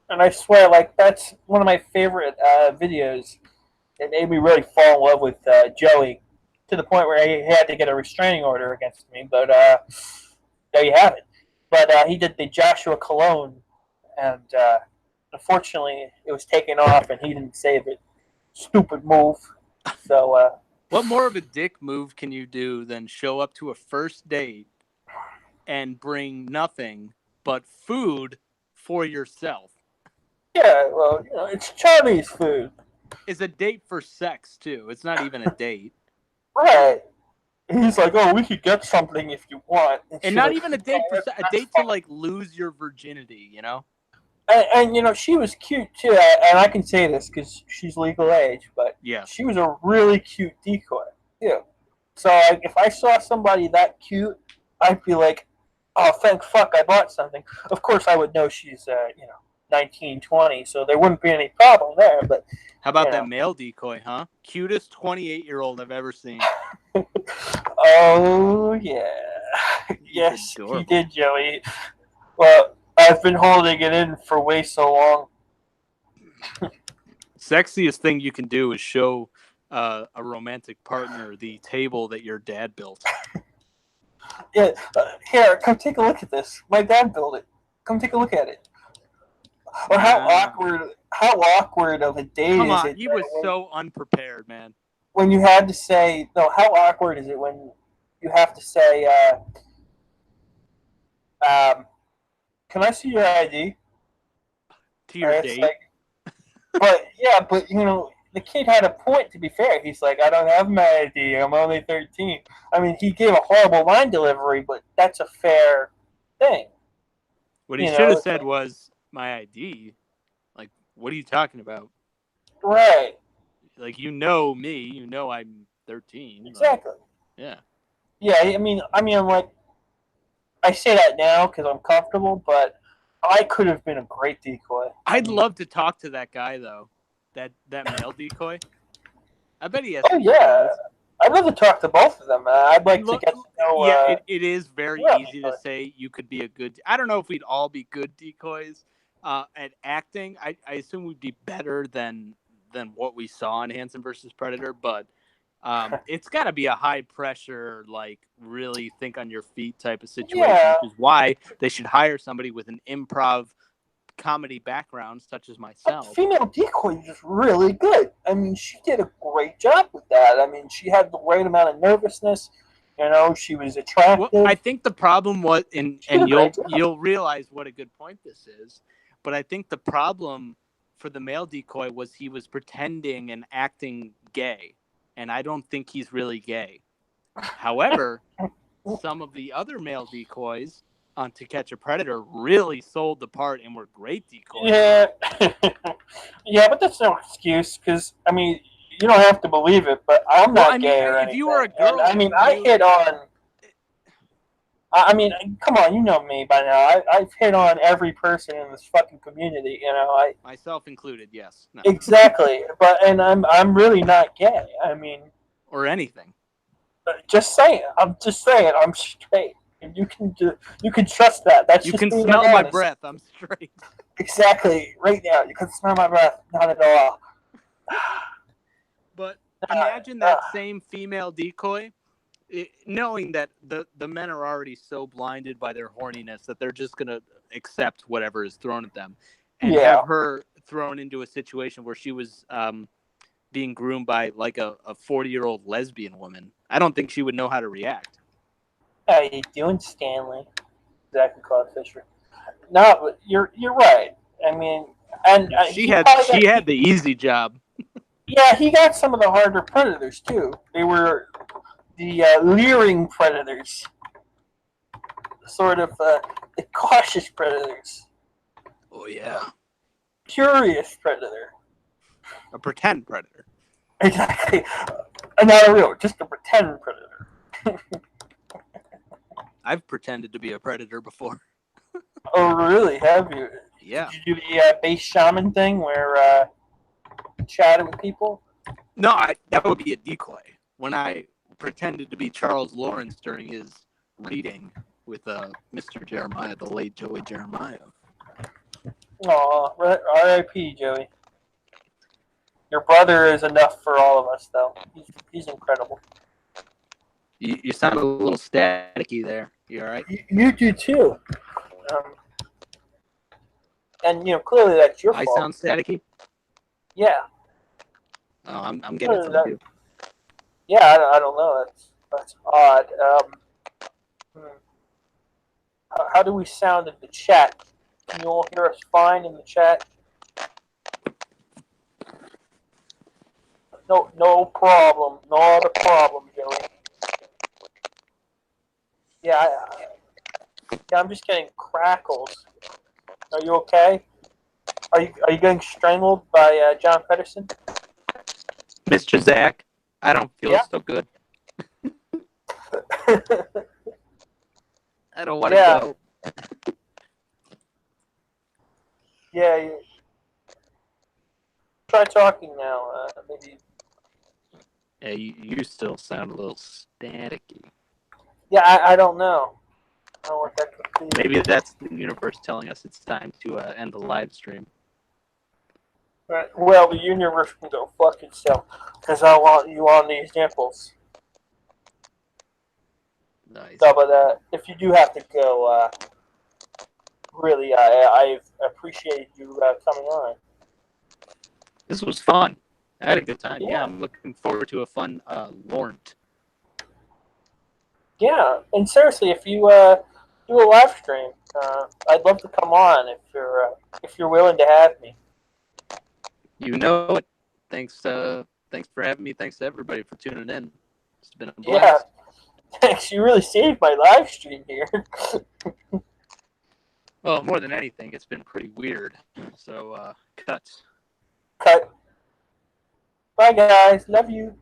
And I swear, like, that's one of my favorite videos. It made me really fall in love with Joey to the point where he had to get a restraining order against me. But there you have it. But he did the Joshua Cologne, and unfortunately, it was taken off, and he didn't save it. Stupid move. So. What more of a dick move can you do than show up to a first date and bring nothing but food for yourself? Yeah, well, it's Chinese food. It's a date for sex, too. It's not even a date. Right. He's like, oh, we could get something if you want. And she's not like, even a date "Oh, for a that's date to, fine." like, lose your virginity, you know? And she was cute, too. And I can say this because she's legal age, but Yeah. she was a really cute decoy, too. So if I saw somebody that cute, I'd be like, oh, thank fuck I bought something. Of course, I would know she's, 19, 20, so there wouldn't be any problem there. But How about that male decoy, huh? Cutest 28-year-old I've ever seen. Oh, yeah. Yes, adorable. he did, Joey. Well, I've been holding it in for way so long. Sexiest thing you can do is show a romantic partner the table that your dad built. Yeah, here, come take a look at this. My dad built it. Come take a look at it. Or how awkward of a date Come is on, it? you was so unprepared, man. When you had to say, no, how awkward is it when you have to say, can I see your ID? To your date. But the kid had a point, to be fair. He's like, I don't have my ID. I'm only 13. I mean, he gave a horrible line delivery, but that's a fair thing. What he should have said was, my ID? Like, what are you talking about? Right. Like, you know me. You know I'm 13. Exactly. Like, yeah. Yeah, I mean, like, I say that now because I'm comfortable, but I could have been a great decoy. I'd love to talk to that guy, though. That male decoy. I bet he has. Oh, yeah. I'd love to talk to both of them. I'd like to get to know. Yeah, it is very easy to say you could be a good. I don't know if we'd all be good decoys at acting. I assume we'd be better than what we saw in Hansen versus Predator, but it's got to be a high pressure, like really think on your feet type of situation, which is why they should hire somebody with an improv comedy background such as myself. But female decoy is just really good. I mean, she did a great job with that. I mean, she had the right amount of nervousness. She was attractive. Well, I think the problem was, and you'll realize what a good point this is, but I think the problem for the male decoy was he was pretending and acting gay, and I don't think he's really gay. However, some of the other male decoys on To Catch a Predator really sold the part and were great decoys. Yeah, yeah, but that's no excuse because I mean you don't have to believe it, but I'm not gay or anything. If you were a girl, I hit on. I mean, come on, you know me by now. I've hit on every person in this fucking community. Myself included. Yes. No. Exactly, and I'm really not gay. I mean, or anything. Just saying. I'm straight. And you can trust that. That's you just can being smell honest. my breath. I'm straight. Exactly. Right now, you can smell my breath. Not at all. But imagine that same female decoy, knowing that the men are already so blinded by their horniness that they're just gonna accept whatever is thrown at them, and have her thrown into a situation where she was being groomed by like a 40-year-old lesbian woman. I don't think she would know how to react. How you doing, Stanley? Exactly, Claude Fisher. No, but you're right. I mean, and she had the easy job. Yeah, he got some of the harder predators too. They were the leering predators, sort of the cautious predators. Oh yeah, curious predator. A pretend predator. Exactly, not a real, just a pretend predator. I've pretended to be a predator before. Oh, really? Have you? Yeah. Did you do the base shaman thing where you chatted with people? No, that would be a decoy. When I pretended to be Charles Lawrence during his reading with Mr. Jeremiah, the late Joey Jeremiah. Aw, R.I.P. Joey. Your brother is enough for all of us, though. He's incredible. You sound a little staticky there. You all right? You do too. And clearly that's your fault. I sound staticky? Yeah. Oh, I'm getting some too. Yeah, I don't know. That's odd. How do we sound in the chat? Can you all hear us fine in the chat? No, no problem. Not a problem, Joey. Yeah, I'm just getting crackles. Are you okay? Are you getting strangled by John Pedersen? Mr. Zach, I don't feel Yeah. so good. I don't want to Yeah. go. Yeah. Try talking now. Maybe. Yeah, you still sound a little staticky. Yeah, I don't know. I don't know what that could be. Maybe that's the universe telling us it's time to end the live stream. Right. Well, the universe can go fuck itself because I want you on the examples. Nice. So, but if you do have to go, really, I appreciate you coming on. This was fun. I had a good time. Yeah. Yeah, I'm looking forward to a fun Lornt. Yeah, and seriously, if you do a live stream, I'd love to come on if you're willing to have me. You know it. Thanks for having me. Thanks to everybody for tuning in. It's been a blast. Yeah, thanks. You really saved my live stream here. Well, more than anything, it's been pretty weird. So, cut. Cut. Bye, guys. Love you.